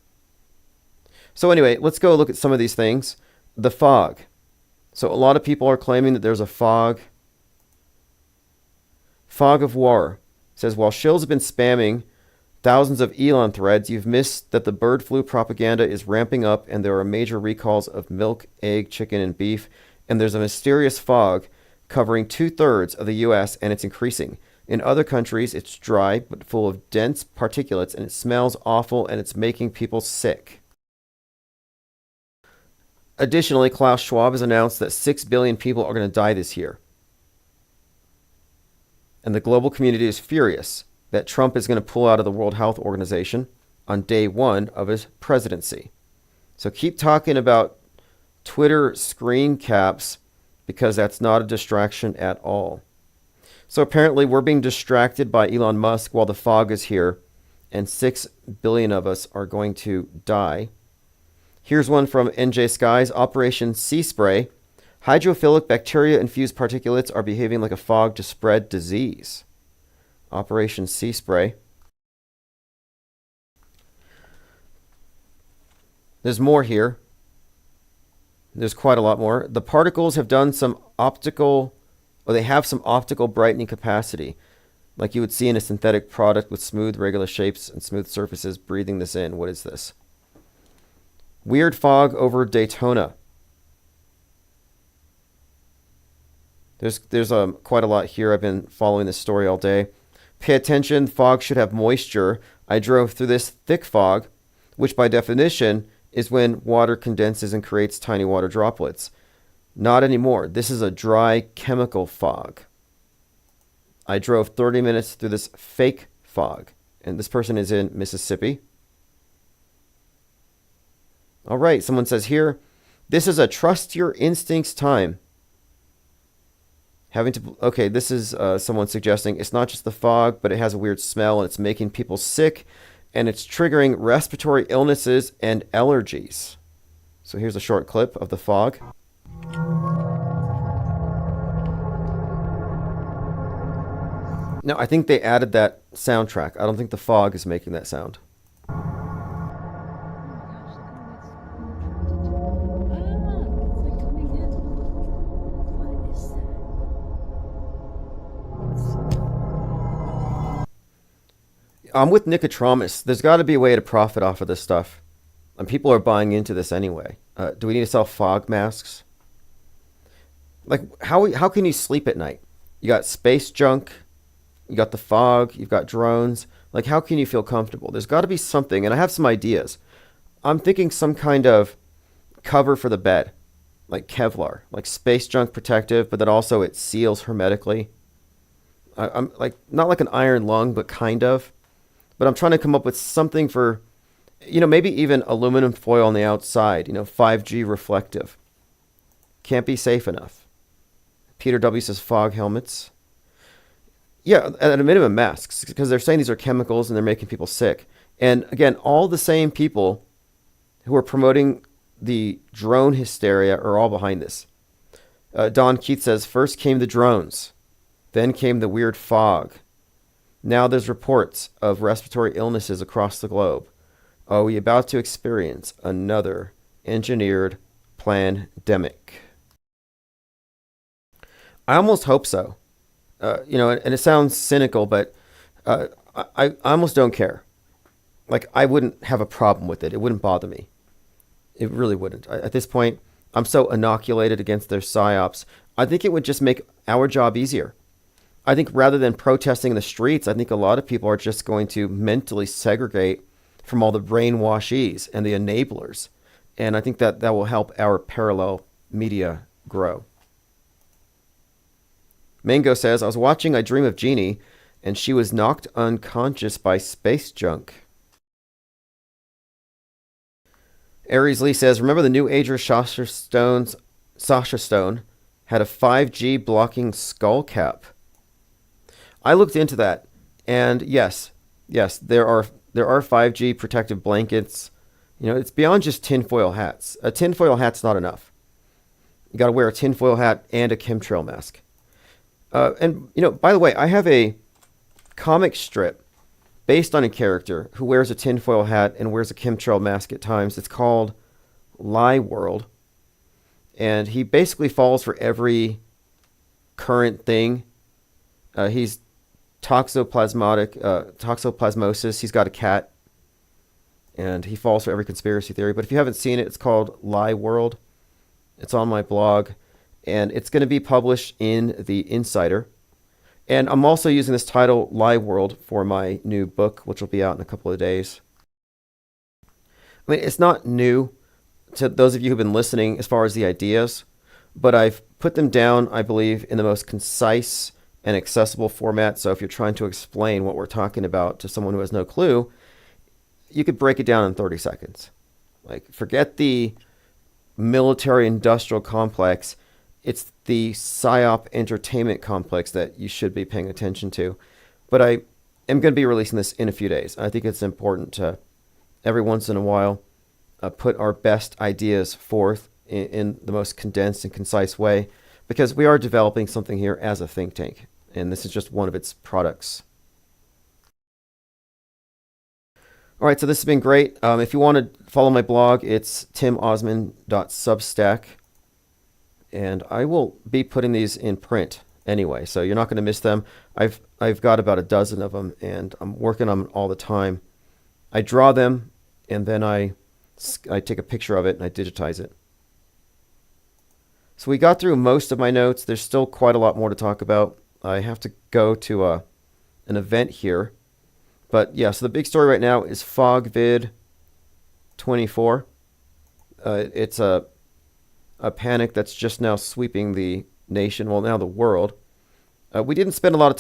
So anyway, let's go look at some of these things. The fog. So a lot of people are claiming that there's a fog. Fog of war. It says, while shills have been spamming thousands of Elon threads, you've missed that the bird flu propaganda is ramping up, and there are major recalls of milk, egg, chicken, and beef. And there's a mysterious fog covering 2/3 of the U.S., and it's increasing. In other countries, it's dry but full of dense particulates, and it smells awful, and it's making people sick. Additionally, Klaus Schwab has announced that 6 billion people are going to die this year. And the global community is furious that Trump is going to pull out of the World Health Organization on day one of his presidency. So keep talking about Twitter screen caps, because that's not a distraction at all. So apparently we're being distracted by Elon Musk while the fog is here, and 6 billion of us are going to die. Here's one from NJ Skies, Operation Sea Spray. Hydrophilic bacteria-infused particulates are behaving like a fog to spread disease. Operation Sea Spray. There's more here. There's quite a lot more. The particles have done they have some optical brightening capacity, like you would see in a synthetic product with smooth, regular shapes and smooth surfaces. Breathing this in. What is this? Weird fog over Daytona. There's quite a lot here. I've been following this story all day. Pay attention. Fog should have moisture. I drove through this thick fog which by definition is when water condenses and creates tiny water droplets. Not anymore. This is a dry chemical fog. I drove 30 minutes through this fake fog, and this person is in Mississippi. All right, someone says here, this is a trust your instincts time. Okay, this is someone suggesting it's not just the fog, but it has a weird smell and it's making people sick and it's triggering respiratory illnesses and allergies. So here's a short clip of the fog. Now, I think they added that soundtrack. I don't think the fog is making that sound. I'm with Nicotramus. There's got to be a way to profit off of this stuff. And people are buying into this anyway. Do we need to sell fog masks? Like, how can you sleep at night? You got space junk. You got the fog. You've got drones. Like, how can you feel comfortable? There's got to be something. And I have some ideas. I'm thinking some kind of cover for the bed. Like Kevlar. Like space junk protective, but then also it seals hermetically. I'm like, not like an iron lung, but kind of. But I'm trying to come up with something for, maybe even aluminum foil on the outside, 5G reflective. Can't be safe enough. Peter W. says fog helmets. Yeah, at a minimum masks, because they're saying these are chemicals and they're making people sick. And again, all the same people who are promoting the drone hysteria are all behind this. Don Keith says, first came the drones, then came the weird fog. Now there's reports of respiratory illnesses across the globe. Are we about to experience another engineered pandemic? I almost hope so. And it sounds cynical, but I almost don't care. Like, I wouldn't have a problem with it. It wouldn't bother me. It really wouldn't. At this point, I'm so inoculated against their psyops. I think it would just make our job easier. I think rather than protesting in the streets, I think a lot of people are just going to mentally segregate from all the brainwashees and the enablers. And I think that will help our parallel media grow. Mango says, I was watching I Dream of Jeannie, and she was knocked unconscious by space junk. Aries Lee says, remember the New Ager Sasha Stone had a 5G blocking skull cap. I looked into that, and yes, there are 5G protective blankets. It's beyond just tinfoil hats. A tinfoil hat's not enough. You got to wear a tinfoil hat and a chemtrail mask. And by the way, I have a comic strip based on a character who wears a tinfoil hat and wears a chemtrail mask at times. It's called Lie World, and he basically falls for every current thing. He's toxoplasmosis. He's got a cat, and he falls for every conspiracy theory. But if you haven't seen it, it's called Lie World. It's on my blog, and it's going to be published in The Insider. And I'm also using this title, Lie World, for my new book, which will be out in a couple of days. I mean, it's not new to those of you who've been listening as far as the ideas, but I've put them down, I believe, in the most concise and accessible format. So if you're trying to explain what we're talking about to someone who has no clue, you could break it down in 30 seconds. Like, forget the military-industrial complex. It's the PSYOP entertainment complex that you should be paying attention to. But I am going to be releasing this in a few days. I think it's important to, every once in a while, put our best ideas forth in the most condensed and concise way, because we are developing something here as a think tank, and this is just one of its products. All right, so this has been great. If you want to follow my blog, it's timosman.substack, and I will be putting these in print anyway, so you're not going to miss them. I've got about a dozen of them, and I'm working on them all the time. I draw them, and then I take a picture of it, and I digitize it. So we got through most of my notes. There's still quite a lot more to talk about. I have to go to an event here. But yeah, so the big story right now is FOGVID 2024. It's a panic that's just now sweeping the nation, well, now the world. We didn't spend a lot of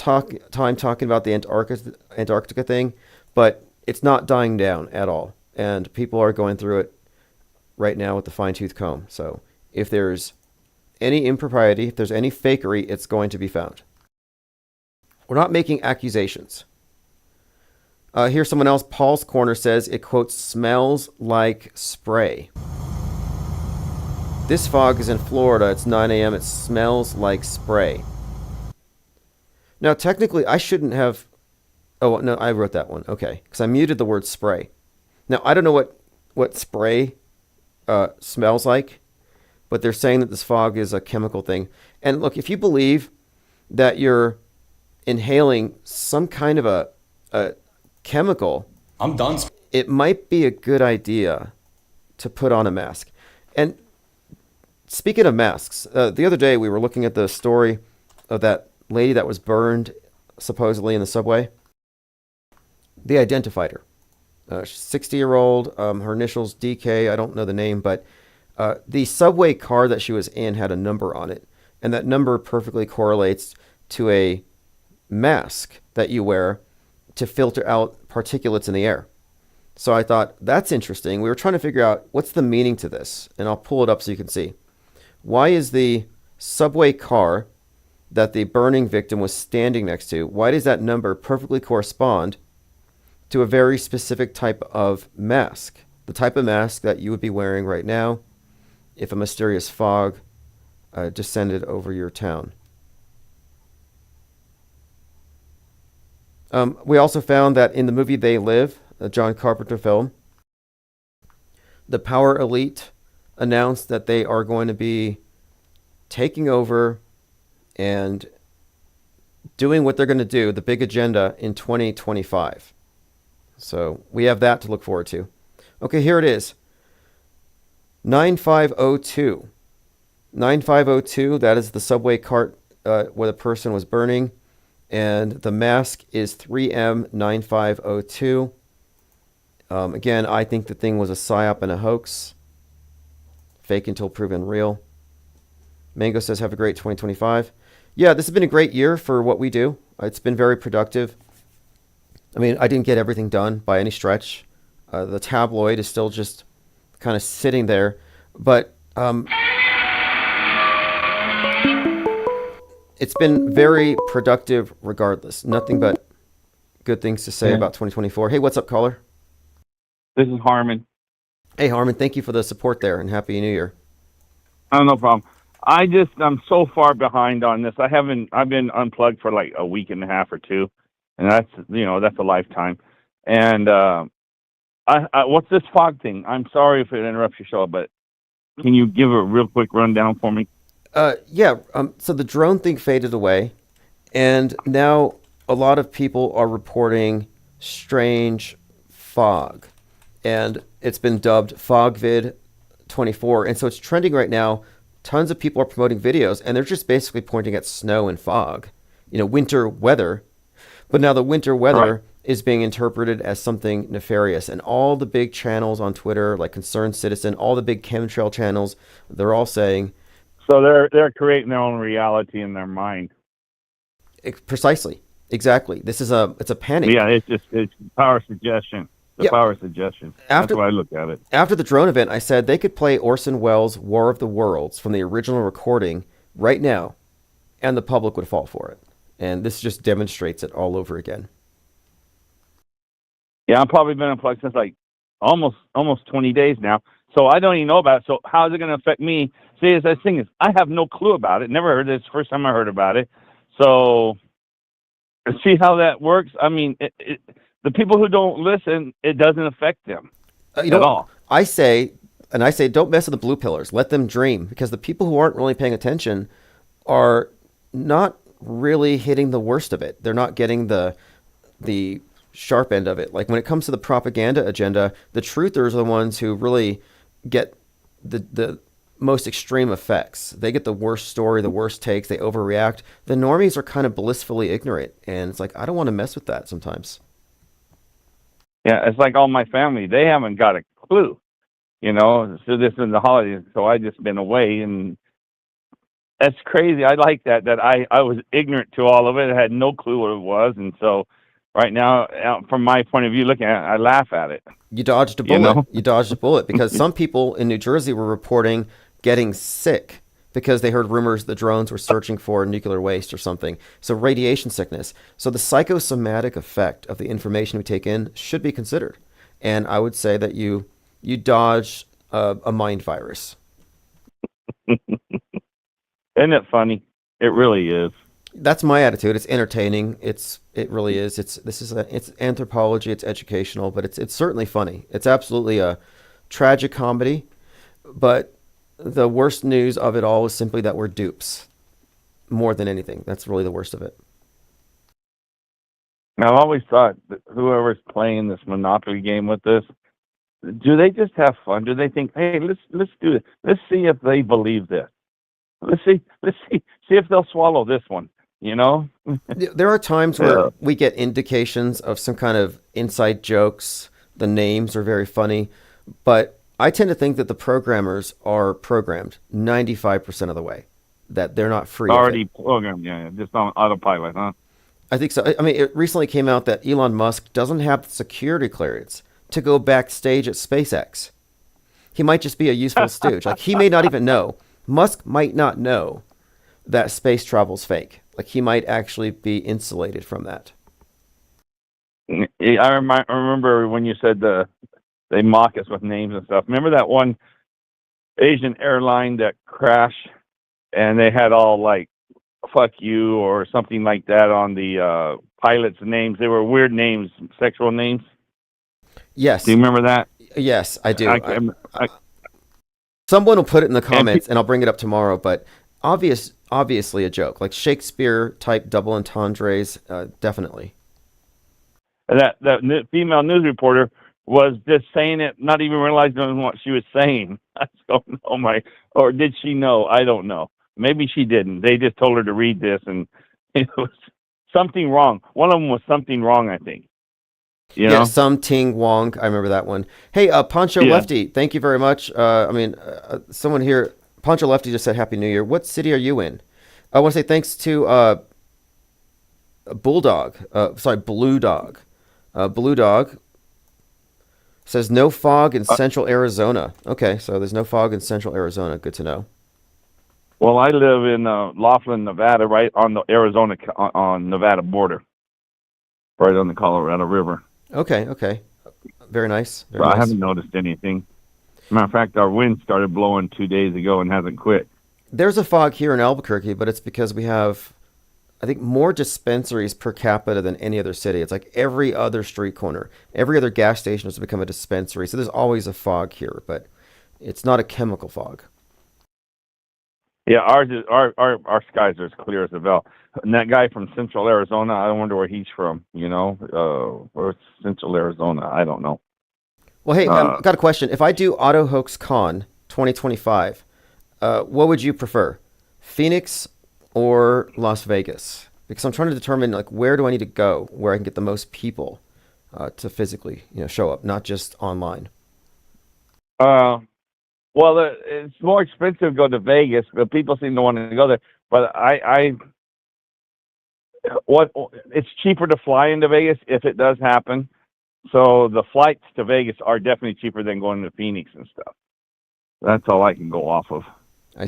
time talking about the Antarctica thing, but it's not dying down at all. And people are going through it right now with the fine-tooth comb. So if there's any impropriety, if there's any fakery, it's going to be found. We're not making accusations. Here's someone else. Paul's Corner says it, quote, smells like spray. This fog is in Florida. It's 9 a.m. It smells like spray. Now, technically, I shouldn't have... Oh, no, I wrote that one. Okay, because I muted the word spray. Now, I don't know what spray smells like, but they're saying that this fog is a chemical thing. And look, if you believe that you're inhaling some kind of a chemical, I'm done. it might be a good idea to put on a mask. And speaking of masks, the other day we were looking at the story of that lady that was burned supposedly in the subway. They identified her. 60-year-old, her initials DK, I don't know the name, but the subway car that she was in had a number on it, and that number perfectly correlates to a mask that you wear to filter out particulates in the air. So I thought, that's interesting. We were trying to figure out what's the meaning to this, and I'll pull it up so you can see. Why is the subway car that the burning victim was standing next to, why does that number perfectly correspond to a very specific type of mask? The type of mask that you would be wearing right now if a mysterious fog descended over your town. We also found that in the movie They Live, a John Carpenter film, the power elite announced that they are going to be taking over and doing what they're going to do, the big agenda, in 2025. So we have that to look forward to. Okay, here it is. 9502. 9502, that is the subway cart where the person was burning. And the mask is 3M9502. Again, I think the thing was a psyop and a hoax. Fake until proven real. Mango says, have a great 2025. Yeah, this has been a great year for what we do. It's been very productive. I mean, I didn't get everything done by any stretch. The tabloid is still just kind of sitting there. But it's been very productive regardless. Nothing but good things to say about 2024. Hey, what's up, caller? This is Harmon. Hey, Harmon, thank you for the support there, and Happy New Year. Oh, no problem. I'm so far behind on this. I've been unplugged for like a week and a half or two, and that's a lifetime. And what's this fog thing? I'm sorry if it interrupts your show, but can you give a real quick rundown for me? So the drone thing faded away, and now a lot of people are reporting strange fog, and it's been dubbed FOGVID-14, and so it's trending right now. Tons of people are promoting videos, and they're just basically pointing at snow and fog, winter weather. But now the winter weather is being interpreted as something nefarious, and all the big channels on Twitter, like Concerned Citizen, all the big chemtrail channels, they're all saying. So they're creating their own reality in their mind. Precisely, exactly. It's a panic. Yeah, it's power suggestion. Power suggestion. That's why I look at it. After the drone event, I said they could play Orson Welles' War of the Worlds from the original recording right now, and the public would fall for it. And this just demonstrates it all over again. Yeah, I've probably been unplugged since like almost 20 days now. So I don't even know about it. So how is it going to affect me? See, the thing is, I have no clue about it. Never heard of it. It's the first time I heard about it. So see how that works? I mean, the people who don't listen, it doesn't affect them at all. I say, don't mess with the blue pillars. Let them dream, because the people who aren't really paying attention are not really hitting the worst of it. They're not getting the sharp end of it. Like when it comes to the propaganda agenda, the truthers are the ones who really get the most extreme effects. They get the worst story, the worst takes, they overreact. The normies are kind of blissfully ignorant, and it's like, I don't want to mess with that sometimes. Yeah, it's like all my family. They haven't got a clue. So this is the holidays, so I just been away, and that's crazy. I like that I was ignorant to all of it. I had no clue what it was, and so right now, from my point of view, looking at it, I laugh at it. You dodged a You bullet. know? You dodged a bullet because some people in New Jersey were reporting getting sick because they heard rumors the drones were searching for nuclear waste or something. So radiation sickness. So the psychosomatic effect of the information we take in should be considered. And I would say that you dodge a mind virus. Isn't it funny? It really is. That's my attitude. It's entertaining. It really is. It's anthropology. It's educational, but it's certainly funny. It's absolutely a tragic comedy, but the worst news of it all is simply that we're dupes more than anything. That's really the worst of it. I've always thought that whoever's playing this Monopoly game with this, do they just have fun? Do they think, hey, let's do it. Let's see if they believe this. Let's see if they'll swallow this one. There are times where we get indications of some kind of inside jokes. The names are very funny, but I tend to think that the programmers are programmed 95% of the way, that they're not free. Already programmed, yeah, just on autopilot, huh? I think so. I mean, it recently came out that Elon Musk doesn't have the security clearance to go backstage at SpaceX. He might just be a useful stooge. Like, he may not even know. Musk might not know that space travel's fake. Like, he might actually be insulated from that. I remember when you said they mock us with names and stuff. Remember that one Asian airline that crashed, and they had all like "fuck you" or something like that on the pilots' names. They were weird names, sexual names. Yes. Do you remember that? Yes, I do. Someone will put it in the comments, and I'll bring it up tomorrow. But obviously a joke, like Shakespeare type double entendres, definitely. That female news reporter was just saying it, not even realizing what she was saying. I don't know, or did she know? I don't know. Maybe she didn't. They just told her to read this, and it was something wrong. One of them was something wrong, I think. Yeah, some Ting Wong. I remember that one. Hey, Poncho Lefty, thank you very much. Someone here, Poncho Lefty just said Happy New Year. What city are you in? I want to say thanks to Blue Dog. Blue Dog says no fog in central Arizona. Okay, so there's no fog in central Arizona. Good to know. Well, I live in Laughlin, Nevada, right on the Arizona on Nevada border, right on the Colorado River. Okay. Very nice. I haven't noticed anything. Matter of fact, our wind started blowing 2 days ago and hasn't quit. There's a fog here in Albuquerque, but it's because we have, I think, more dispensaries per capita than any other city. It's like every other street corner, every other gas station has become a dispensary. So there's always a fog here, but it's not a chemical fog. Yeah, our skies are as clear as a bell. And that guy from Central Arizona, I wonder where he's from. Where's Central Arizona? I don't know. Well, hey, I've got a question. If I do Auto Hoax Con 2025, what would you prefer, Phoenix or Las Vegas? Because I'm trying to determine where do I need to go where I can get the most people to physically show up, not just online. Well, it's more expensive to go to Vegas, but people seem to want to go there. But it's cheaper to fly into Vegas if it does happen. So the flights to Vegas are definitely cheaper than going to Phoenix and stuff. That's all I can go off of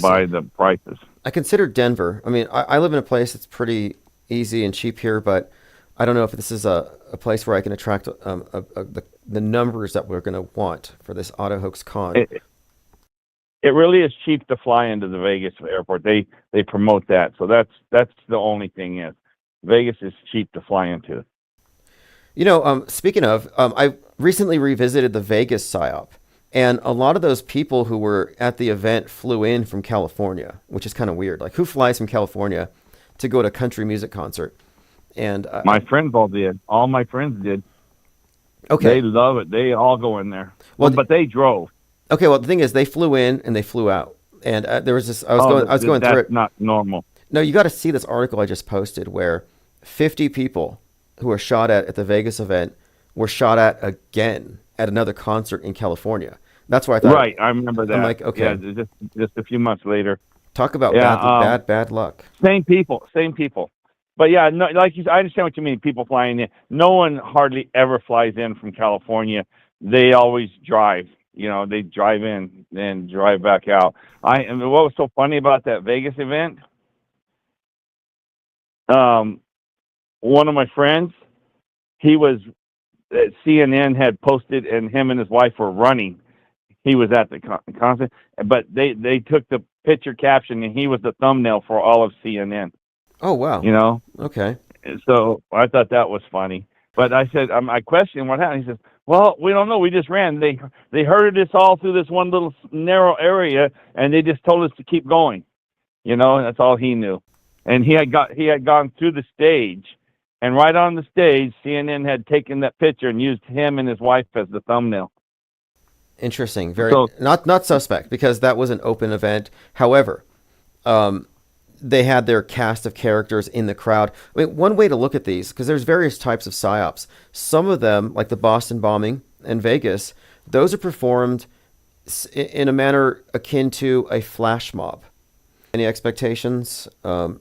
by the prices. I consider Denver. I mean, I live in a place that's pretty easy and cheap here, but I don't know if this is a place where I can attract the numbers that we're going to want for this Auto Hoax Con. It really is cheap to fly into the Vegas airport. They promote that, so that's the only thing is Vegas is cheap to fly into. Speaking of, I recently revisited the Vegas PSYOP, and a lot of those people who were at the event flew in from California, which is kind of weird. Like, who flies from California to go to a country music concert? And my friends all did. All my friends did. Okay, they love it. They all go in there. Well, but they drove. Okay, well, the thing is, they flew in and they flew out, and there was this. I was going through it. That's not normal. No, you got to see this article I just posted where 50 people who were shot at the Vegas event were shot at again at another concert in California. That's why I thought. Right, I remember that. I'm like, okay, Yeah, just a few months later. talk about Yeah, bad luck. same people. But yeah, no, like I understand what you mean. People flying in. No one hardly ever flies in from California. They always drive. They drive in and drive back out. And what was so funny about that Vegas event? One of my friends, he was CNN had posted, and him and his wife were running. He was at the concert, but they took the picture caption, and he was the thumbnail for all of CNN. Oh wow. Okay. And so I thought that was funny. But I said, I questioned what happened. He says, "Well, we don't know. We just ran. They herded us all through this one little narrow area, and they just told us to keep going. And that's all he knew. And he had gone through the stage, and right on the stage, CNN had taken that picture and used him and his wife as the thumbnail." Interesting. Very So, not suspect, because that was an open event. However, they had their cast of characters in the crowd. I mean, one way to look at these, because there's various types of psyops. Some of them, like the Boston bombing and Vegas, those are performed in a manner akin to a flash mob. Any expectations? well,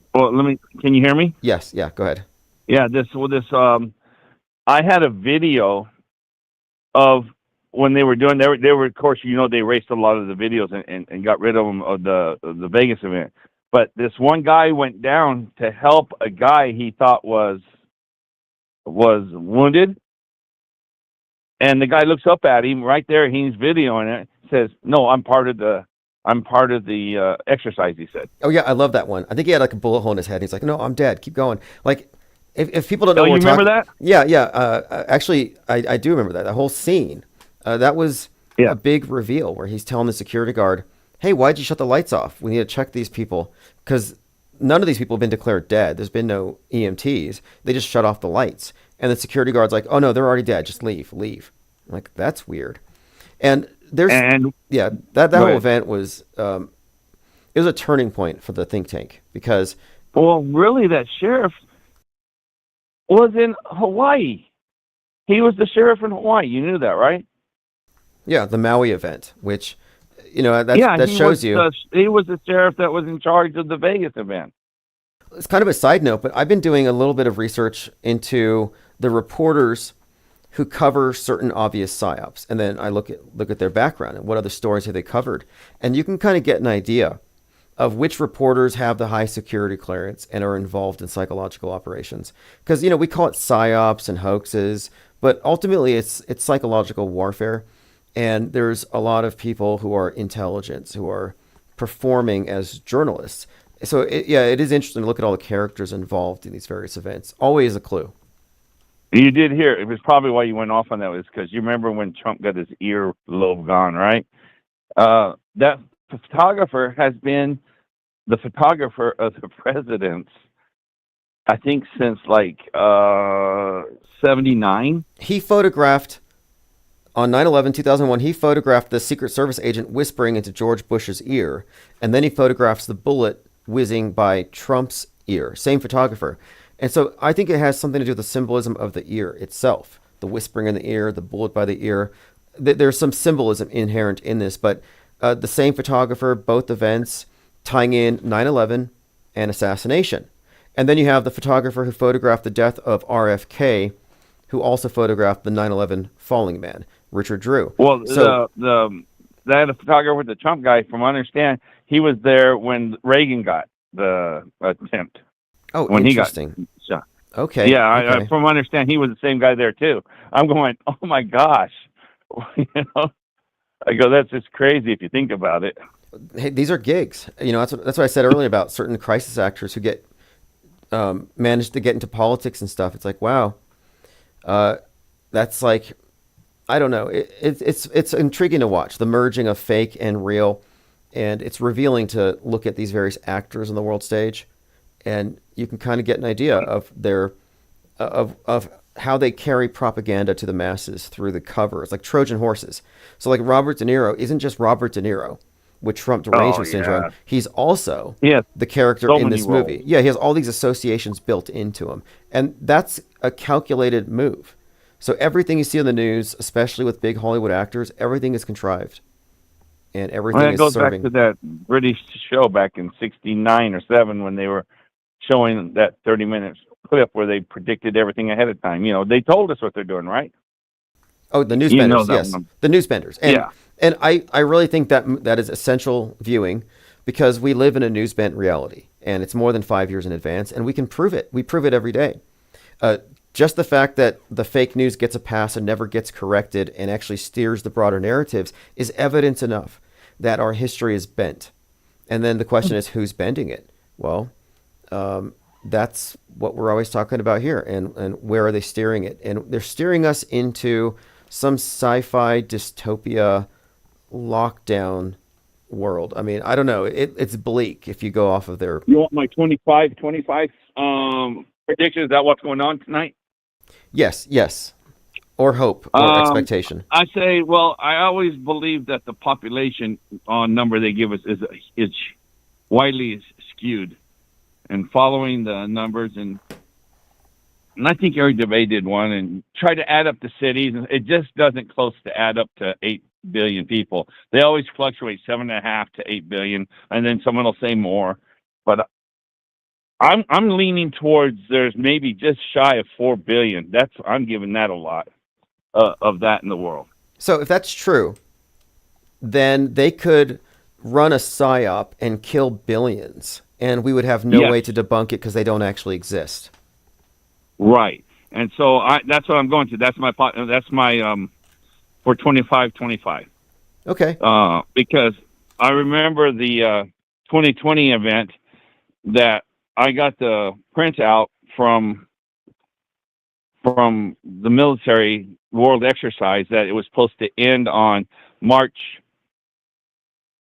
can you hear me? Yes. Yeah. Go ahead. Yeah, I had a video of when they were doing. They were, of course, they erased a lot of the videos and got rid of them of the Vegas event. But this one guy went down to help a guy he thought was wounded, and the guy looks up at him right there. He's videoing it. Says, "No, I'm part of the exercise." He said. Oh yeah, I love that one. I think he had like a bullet hole in his head. He's like, "No, I'm dead. Keep going." Like, if people don't know, you remember that? Yeah, yeah. Actually, I do remember that. The whole scene. That was a big reveal where he's telling the security guard, "Hey, why'd you shut the lights off? We need to check these people because none of these people have been declared dead. There's been no EMTs. They just shut off the lights." And the security guard's like, "Oh no, they're already dead. Just leave." I'm like, that's weird. And that whole event was it was a turning point for the think tank because really, that sheriff was in Hawaii. He was the sheriff in Hawaii. You knew that, right? Yeah, the Maui event, which that shows you. He was the sheriff that was in charge of the Vegas event. It's kind of a side note, but I've been doing a little bit of research into the reporters who cover certain obvious psyops, and then I look at their background and what other stories have they covered, and you can kind of get an idea of which reporters have the high security clearance and are involved in psychological operations. Because we call it psyops and hoaxes, but ultimately it's psychological warfare, and there's a lot of people who are intelligence who are performing as journalists. So it is interesting to look at all the characters involved in these various events. Always a clue. You did hear it. Was probably why you went off on that, was because you remember when Trump got his earlobe gone, right? That photographer has been the photographer of the presidents, I think, since like 79. He photographed on 9/11/2001. He photographed the Secret Service agent whispering into George Bush's ear, and then he photographs the bullet whizzing by Trump's ear. Same photographer. And so I think it has something to do with the symbolism of the ear itself. The whispering in the ear, the bullet by the ear. There's some symbolism inherent in this, but the same photographer, both events, tying in 9/11 and assassination. And then you have the photographer who photographed the death of RFK, who also photographed the 9/11 falling man, Richard Drew. Well, that photographer with the Trump guy, from what I understand, he was there when Reagan got the attempt. Oh, when interesting. He got shot. Okay. Yeah, okay. I, from what I understand, he was the same guy there too. I'm going, oh my gosh, I go, that's just crazy if you think about it. Hey, these are gigs. That's what I said earlier about certain crisis actors who get managed to get into politics and stuff. It's like, wow, that's like, I don't know. It's intriguing to watch the merging of fake and real, and it's revealing to look at these various actors on the world stage. And you can kind of get an idea of their of how they carry propaganda to the masses through the covers, like Trojan horses. So like Robert De Niro isn't just Robert De Niro with Trump derangement syndrome. He's also the character in this movie. Yeah, he has all these associations built into him. And that's a calculated move. So everything you see on the news, especially with big Hollywood actors, everything is contrived. and Well, everything it is goes back serving. to that British show back in '69 or '7 when they were showing that 30 minutes clip where they predicted everything ahead of time. They told us what they're doing, right? Oh, the You know newsbenders, that yes, one. the newsbenders, Yeah. and I really think that that is essential viewing because we live in a newsbent reality, and it's more than 5 years in advance, and we can prove it. We prove it every day. Uh, just the fact that the fake news gets a pass and never gets corrected and actually steers the broader narratives is evidence enough that our history is bent. And then the question is, who's bending it? Well, that's what we're always talking about here. And where are they steering it? And they're steering us into some sci-fi dystopia lockdown world. I mean, I don't know. It's bleak if you go off of their. You want my 25 prediction? Is that what's going on tonight? Yes, yes. Or hope or expectation. I say, well, I always believe that the population number they give us is widely skewed, and following the numbers, and I think Eric DeVay did one and tried to add up the cities, and it just doesn't close to add up to 8 billion people. They always fluctuate 7.5 to 8 billion, and then someone will say more, but I'm leaning towards there's maybe just shy of 4 billion. I'm giving that a lot of that in the world. So if that's true, then they could run a psyop and kill billions, and we would have no Yes. way to debunk it because they don't actually exist. Right, and so that's what I'm going to. That's my for 25-25. Okay. Because I remember the 2020 event that I got the printout from the military world exercise that it was supposed to end on March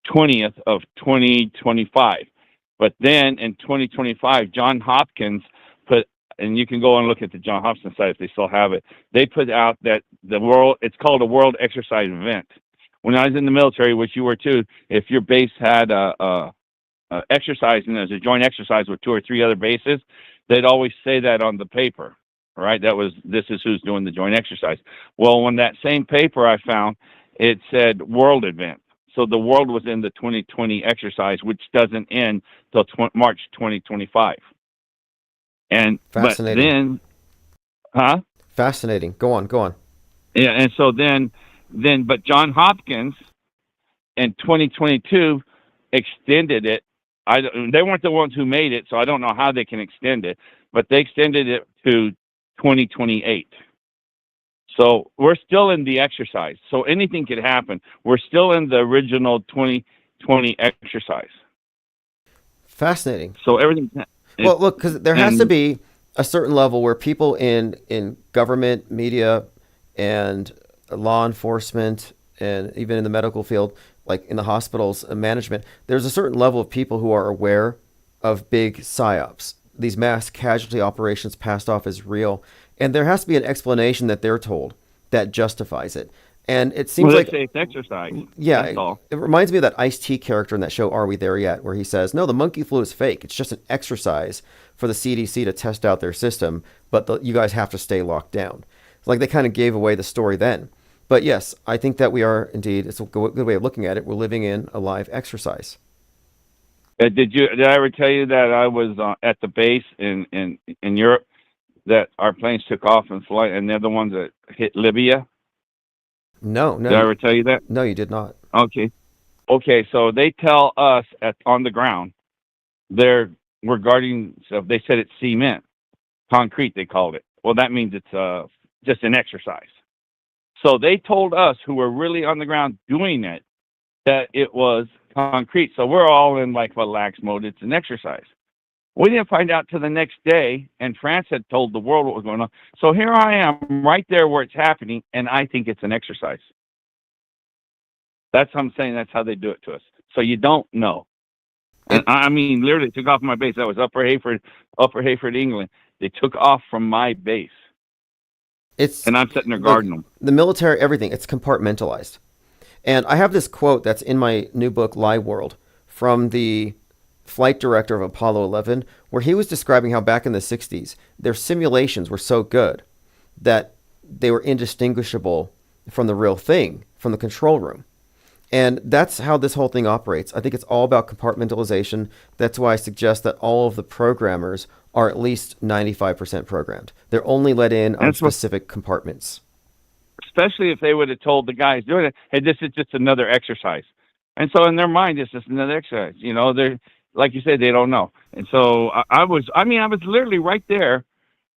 20th of 2025. But then in 2025, John Hopkins put, and you can go and look at the John Hopkins site if they still have it. They put out that it's called a world exercise event. When I was in the military, which you were too, if your base had a exercise and there's a joint exercise with 2 or 3 other bases, they'd always say that on the paper, right? This is who's doing the joint exercise. Well, when that same paper I found, it said world event. So the world was in the 2020 exercise, which doesn't end till March 2025. But Fascinating. then, huh? Fascinating. Go on. Yeah, and so but John Hopkins in 2022 extended it. They weren't the ones who made it, so I don't know how they can extend it, but they extended it to 2028. So we're still in the exercise. So anything could happen. We're still in the original 2020 exercise. Fascinating. So everything. Well, look, because there has to be a certain level where people in government, media, and law enforcement, and even in the medical field, like in the hospitals and management, there's a certain level of people who are aware of big psyops, these mass casualty operations passed off as real, and there has to be an explanation that they're told that justifies it. And it seems like it's exercise. Yeah, That's all. it reminds me of that Ice-T character in that show, Are We There Yet? Where he says, no, the monkey flu is fake. It's just an exercise for the CDC to test out their system, but you guys have to stay locked down. It's like they kind of gave away the story then. But yes, I think that we are indeed, it's a good way of looking at it, we're living in a live exercise. Did I ever tell you that I was at the base in Europe, that our planes took off and flight, and they're the ones that hit Libya? No. Did I ever tell you that? No, you did not. Okay. So they tell us on the ground, we're guarding. So they said it's cement, concrete. They called it. Well, that means it's just an exercise. So they told us, who were really on the ground doing it, that it was concrete. So we're all in like relax mode. It's an exercise. We didn't find out till the next day, and France had told the world what was going on. So here I am, right there where it's happening, and I think it's an exercise. That's what I'm saying. That's how they do it to us. So you don't know. And I mean, literally took off my base. That was Upper Hayford, England. They took off from my base. And I'm sitting there guarding them. The military, everything, it's compartmentalized. And I have this quote that's in my new book, Lie World, from the flight director of Apollo 11, where he was describing how back in the 60s, their simulations were so good that they were indistinguishable from the real thing, from the control room. And that's how this whole thing operates. I think it's all about compartmentalization. That's why I suggest that all of the programmers are at least 95% programmed. They're only let in on That's what, specific compartments. especially if they would have told the guys doing it, hey, this is just another exercise. And so in their mind, it's just another exercise. You know, they're, like you said, they don't know. And so I was literally right there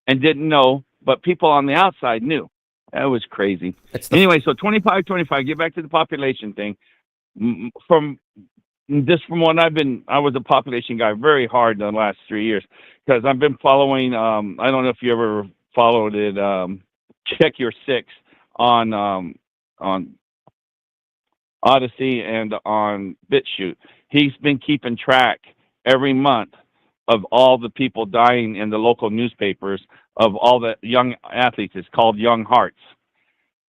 and didn't know, but people on the outside knew. That was crazy. Anyway, so 25, 25, get back to the population thing. From what I was a population guy very hard in the last 3 years because I've been following, I don't know if you ever followed it, Check Your Six on Odyssey and on BitChute. He's been keeping track every month of all the people dying in the local newspapers of all the young athletes. It's called Young Hearts.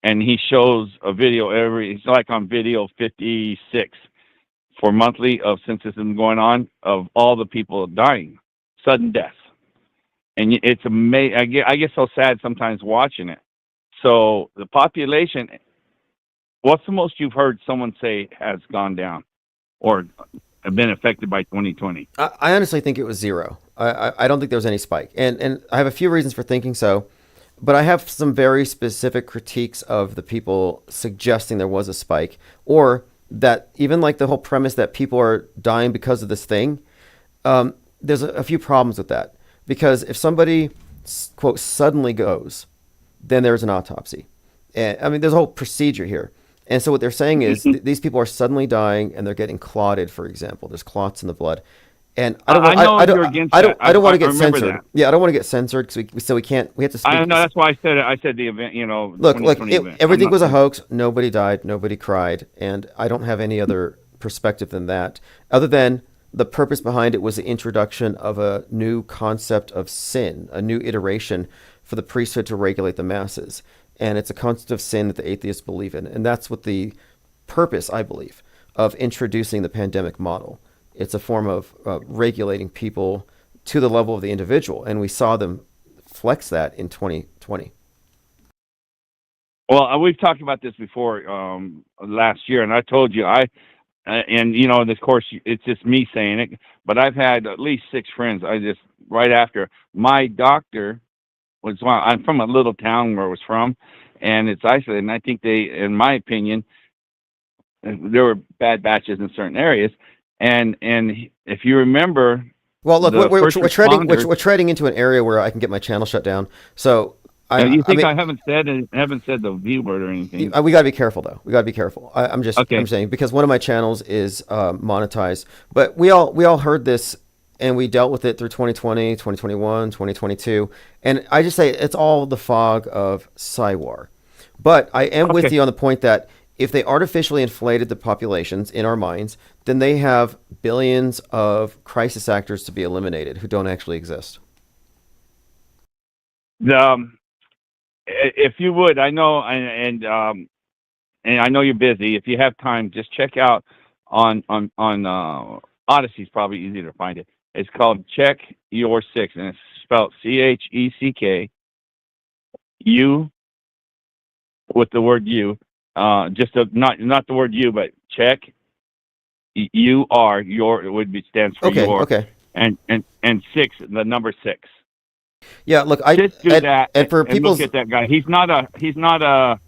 And he shows a video it's like on video 56 for monthly of since it's been going on of all the people dying, sudden death. And it's amazing. I get so sad sometimes watching it. So the population, what's the most you've heard someone say has gone down or been affected by 2020? I honestly think it was zero. I don't think there was any spike. And I have a few reasons for thinking so, but I have some very specific critiques of the people suggesting there was a spike, or that even like the whole premise that people are dying because of this thing. There's a few problems with that, because if somebody, quote, suddenly goes, then there's an autopsy. And I mean, there's a whole procedure here. And so what they're saying is these people are suddenly dying and they're getting clotted, for example. There's clots in the blood. And I don't want to get censored. That. Yeah, I don't want to get censored because we have to speak. I know, that's why I said it. I said the event, you know. Look, everything was a hoax. Nobody died. Nobody cried. And I don't have any other perspective than that, other than the purpose behind it was the introduction of a new concept of sin, a new iteration for the priesthood to regulate the masses. And it's a concept of sin that the atheists believe in. And that's what the purpose, I believe, of introducing the pandemic model. It's a form of regulating people to the level of the individual. And we saw them flex that in 2020. Well, we've talked about this before last year, and I told you, and you know, and of course, it's just me saying it, but I've had at least 6 friends. Right after my doctor I'm from a little town where I was from, and it's isolated. And I think in my opinion, there were bad batches in certain areas. And if you remember, well, look, we're treading into an area where I can get my channel shut down. So I haven't said the V word or anything? We got to be careful, though. We got to be careful. I'm saying, because one of my channels is monetized, but we all heard this. And we dealt with it through 2020, 2021, 2022. And I just say it's all the fog of Psywar. But I am with you on the point that if they artificially inflated the populations in our minds, then they have billions of crisis actors to be eliminated who don't actually exist. If you would, I know, and I know you're busy. If you have time, just check out on Odyssey. Is probably easier to find it. It's called Check Your Six, and it's spelled CHECK U with the word you. Not the word you, but check UR. Your, it would be, stands for your. Okay. And 6, the number 6. Yeah, look, just do that. And for people, look at that guy. He's not a.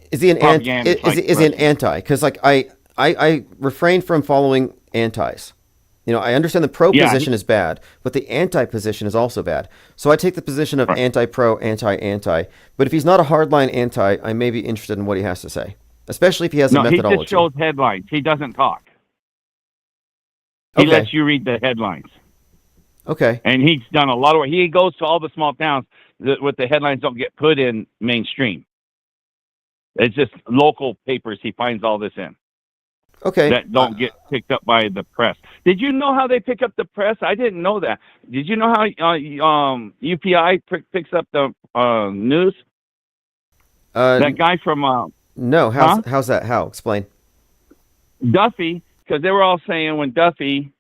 Is he an is he an anti? Because like I refrain from following antis. You know, I understand the pro position is bad, but the anti position is also bad. So I take the position of anti-pro, anti-anti. But if he's not a hardline anti, I may be interested in what he has to say, especially if he has a methodology. He just shows headlines. He doesn't talk. He lets you read the headlines. Okay. And he's done a lot of work. He goes to all the small towns with the headlines don't get put in mainstream. It's just local papers. He finds all this in. Okay. That don't get picked up by the press. Did you know how they pick up the press? I didn't know that. Did you know how UPI picks up the news? That guy from no. How's that? How? Explain. Duffy, because they were all saying when Duffy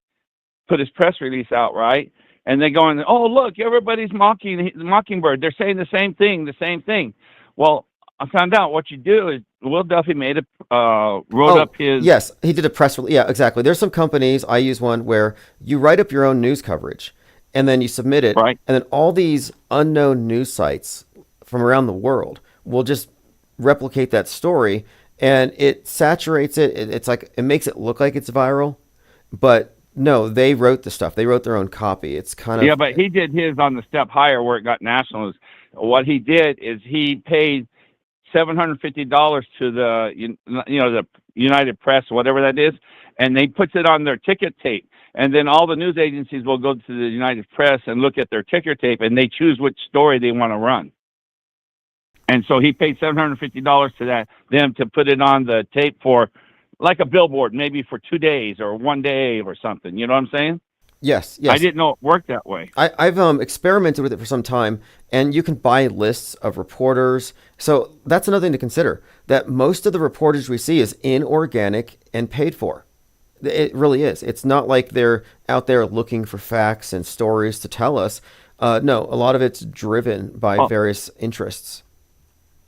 put his press release out, right? And they're going, oh, look, everybody's mocking Mockingbird. They're saying the same thing. Well, I found out what you do is Will Duffy wrote up his. Yes, he did a press release. Yeah, exactly. There's some companies, I use one where you write up your own news coverage and then you submit it. Right. And then all these unknown news sites from around the world will just replicate that story, and it saturates it. It's like, it makes it look like it's viral, but no, they wrote the stuff. They wrote their own copy. It's kind of. Yeah, but he did his on the step higher where it got national. What he did is he paid $750 to the United Press, whatever that is, and they puts it on their ticket tape. And then all the news agencies will go to the United Press and look at their ticker tape, and they choose which story they want to run. And so he paid $750 to them to put it on the tape for like a billboard, maybe for 2 days or 1 day or something. You know what I'm saying? Yes. I didn't know it worked that way. I've experimented with it for some time, and you can buy lists of reporters. So that's another thing to consider, that most of the reportage we see is inorganic and paid for. It really is. It's not like they're out there looking for facts and stories to tell us. No, a lot of it's driven by various interests.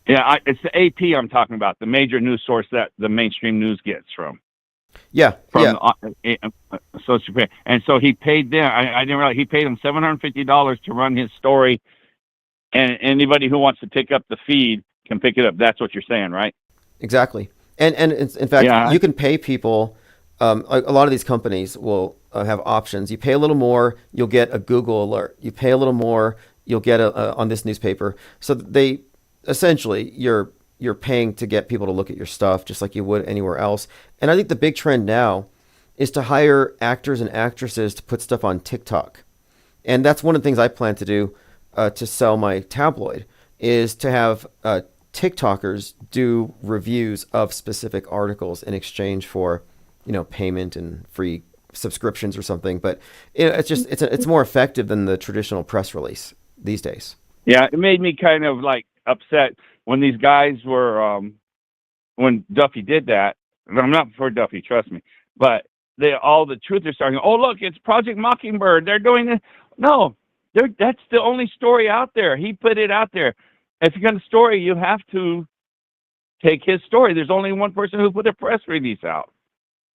Yeah, it's the AP I'm talking about, the major news source that the mainstream news gets from. Yeah. And so he paid them. I didn't realize he paid them $750 to run his story, and anybody who wants to pick up the feed can pick it up. That's what you're saying, right? Exactly. And in fact, you can pay people. A lot of these companies will have options. You pay a little more, you'll get a Google alert. You pay a little more, you'll get on this newspaper. So they essentially you're paying to get people to look at your stuff just like you would anywhere else. And I think the big trend now is to hire actors and actresses to put stuff on TikTok. And that's one of the things I plan to do to sell my tabloid, is to have TikTokers do reviews of specific articles in exchange for, payment and free subscriptions or something. But it's more effective than the traditional press release these days. Yeah, it made me kind of like upset when these guys were when Duffy did that. I'm not for Duffy, trust me, but all the truth are starting. Oh, look, it's Project Mockingbird. They're doing it. No, that's the only story out there. He put it out there. If you got a story, you have to take his story. There's only one person who put a press release out.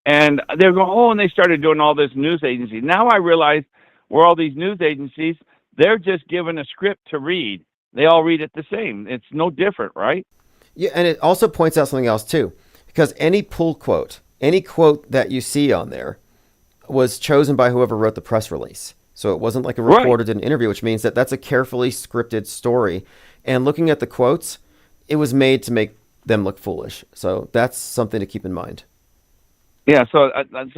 And they're going, and they started doing all this news agency. Now I realize where all these news agencies, they're just given a script to read. They all read it the same. It's no different, right? Yeah, and it also points out something else too, because any pull quote, any quote that you see on there was chosen by whoever wrote the press release. So it wasn't like a reporter did an interview, which means that that's a carefully scripted story. And looking at the quotes, it was made to make them look foolish. So that's something to keep in mind. Yeah, so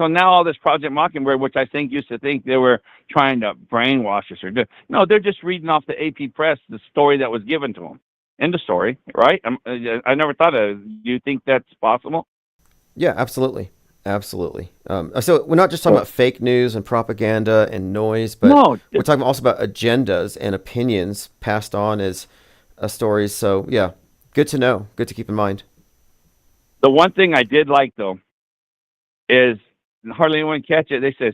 now all this Project Mockingbird, which I think used to think they were trying to brainwash us no, they're just reading off the AP Press the story that was given to them. End of story, right? I never thought of it. Do you think that's possible? Yeah, absolutely. Absolutely. So we're not just talking about fake news and propaganda and noise, but we're talking also about agendas and opinions passed on as stories. So, yeah, good to know. Good to keep in mind. The one thing I did like, though, is hardly anyone catch it. They says,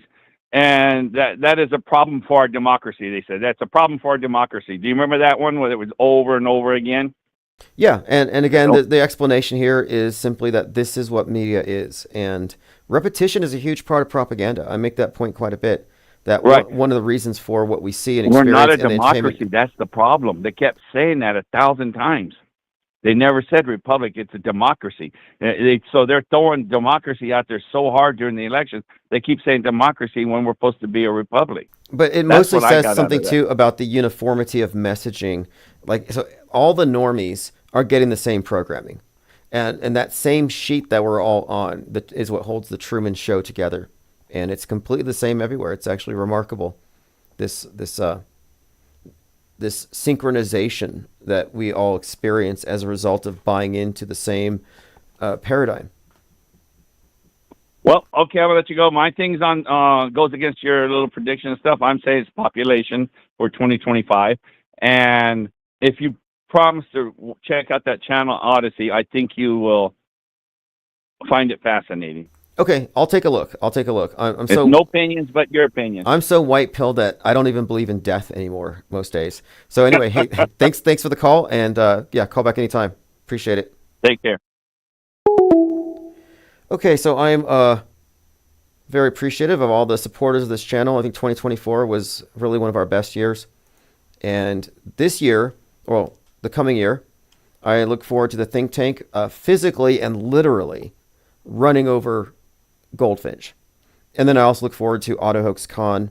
and that is a problem for our democracy. They said, that's a problem for our democracy. Do you remember that one where it was over and over again? Yeah, and again, the explanation here is simply that this is what media is, and repetition is a huge part of propaganda. I make that point quite a bit. That one of the reasons for what we see and experience. We're not a democracy. That's the problem. They kept saying that 1,000 times. They never said republic. It's a democracy. So they're throwing democracy out there so hard during the elections. They keep saying democracy when we're supposed to be a republic. But it mostly says something too about the uniformity of messaging. Like, so all the normies are getting the same programming, and that same sheet that we're all on that is what holds the Truman Show together, and it's completely the same everywhere. It's actually remarkable. This synchronization that we all experience as a result of buying into the same paradigm. Well, okay, I'm gonna let you go. My thing's on goes against your little prediction and stuff. I'm saying it's population for 2025, and if you promise to check out that channel Odyssey, I think you will find it fascinating. Okay, I'll take a look. I'm so no opinions, but your opinion. I'm so white-pilled that I don't even believe in death anymore most days. So anyway, hey, thanks for the call, and call back anytime. Appreciate it. Take care. Okay, so I'm very appreciative of all the supporters of this channel. I think 2024 was really one of our best years. And this year, well, the coming year, I look forward to the think tank physically and literally running over Goldfinch. And then I also look forward to AutoHoaxCon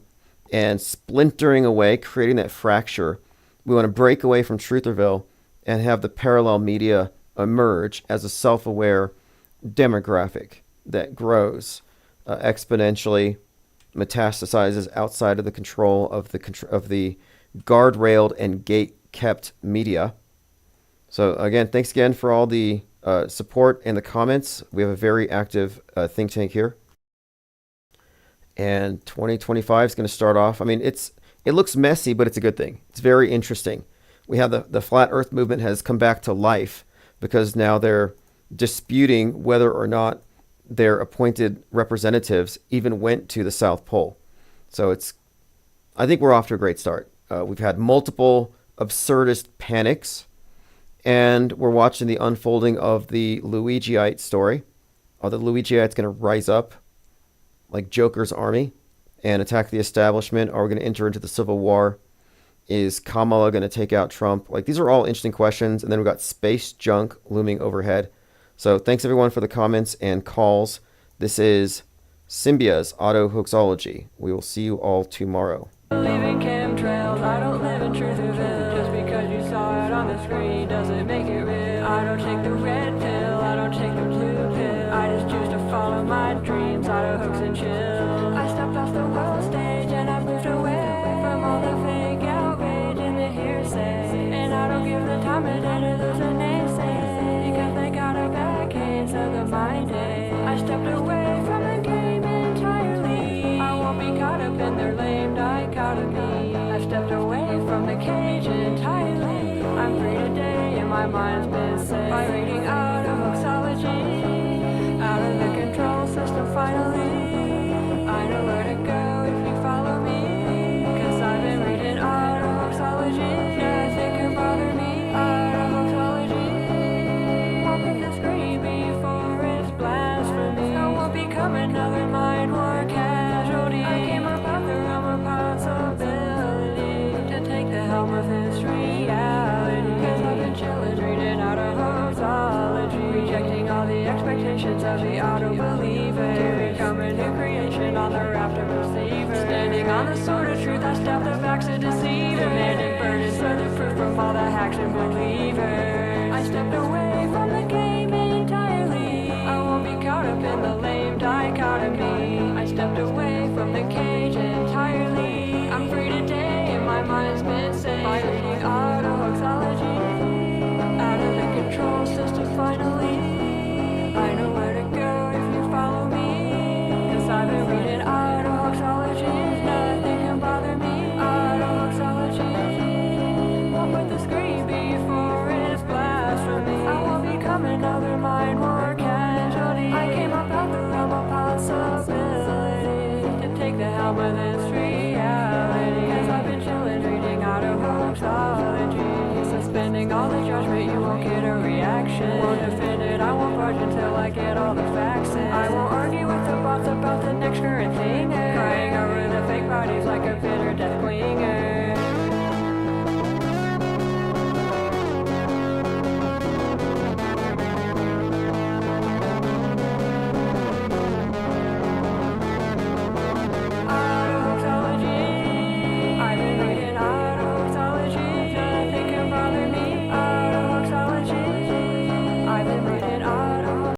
and splintering away, creating that fracture. We want to break away from Trutherville and have the parallel media emerge as a self-aware demographic that grows exponentially, metastasizes outside of the control of the guardrailed and gate-kept media. So again, thanks again for all the support and the comments. We have a very active think tank here. And 2025 is going to start off. I mean, it looks messy, but it's a good thing. It's very interesting. We have the flat Earth movement has come back to life because now they're disputing whether or not their appointed representatives even went to the South Pole. So I think we're off to a great start. We've had multiple absurdist panics, and we're watching the unfolding of the Luigiite story. Are the Luigiites going to rise up like Joker's army and attack the establishment? Are we going to enter into the Civil War? Is Kamala going to take out Trump? Like, these are all interesting questions. And then we've got space junk looming overhead. So thanks everyone for the comments and calls. This is Symbia's Auto Hoaxology. We will see you all tomorrow. Leaving chemtrails, I don't live in Trutherville. Just because you saw it on the screen doesn't make it real. I don't take the red pill, I don't take the blue pill. I just choose to follow my dreams, auto hoax and chill. I stepped off the world stage and I moved away from all the fake outrage and the hearsay. And I don't give the time of day to lose a naysay, because they got a bad case of the mind day. I stepped away from the game entirely. I won't be caught up in their lame dichotomy. I stepped away from the cage entirely. I'm free today and my mind's been set by reading out of hoaxology, out of the control system finally. I know where to go if you follow me, cause I've been reading out of hoaxology. Nothing can bother me, out of hoaxology. Won't put the screen before it's blasphemy. I won't become another mind war casualty. I came up out the realm of possibility to take the helm of this reality. Cause I've been chillin', reading out of hoaxology, rejecting all the expectations of the auto-believer, to become a new creation on the raft of receivers. Standing on the sword of truth, I stab the backs of deceivers, demanding burdens for the proof from all the hacks and believers. I stepped away from the game entirely. I won't be caught up in the lame dichotomy. I stepped away from the cage entirely. I'm free today and my mind's been set by reading auto hoaxology, out of the control system finally. I know where to go if you follow me, cause I've been reading auto hoaxology. Nothing can bother me, auto hoaxology. Won't put the screen before it's blasphemy. I won't become another mind war casualty. I came up out the realm of possibility to take the helm of this reality. Cause I've been chillin', reading auto hoaxology, suspending all the judgment, you won't get a reaction. Won't defend it, I won't budge until I get all the facts in. I won't argue with the bots about the next current thing, crying over the fake bodies like a bitter death clinger.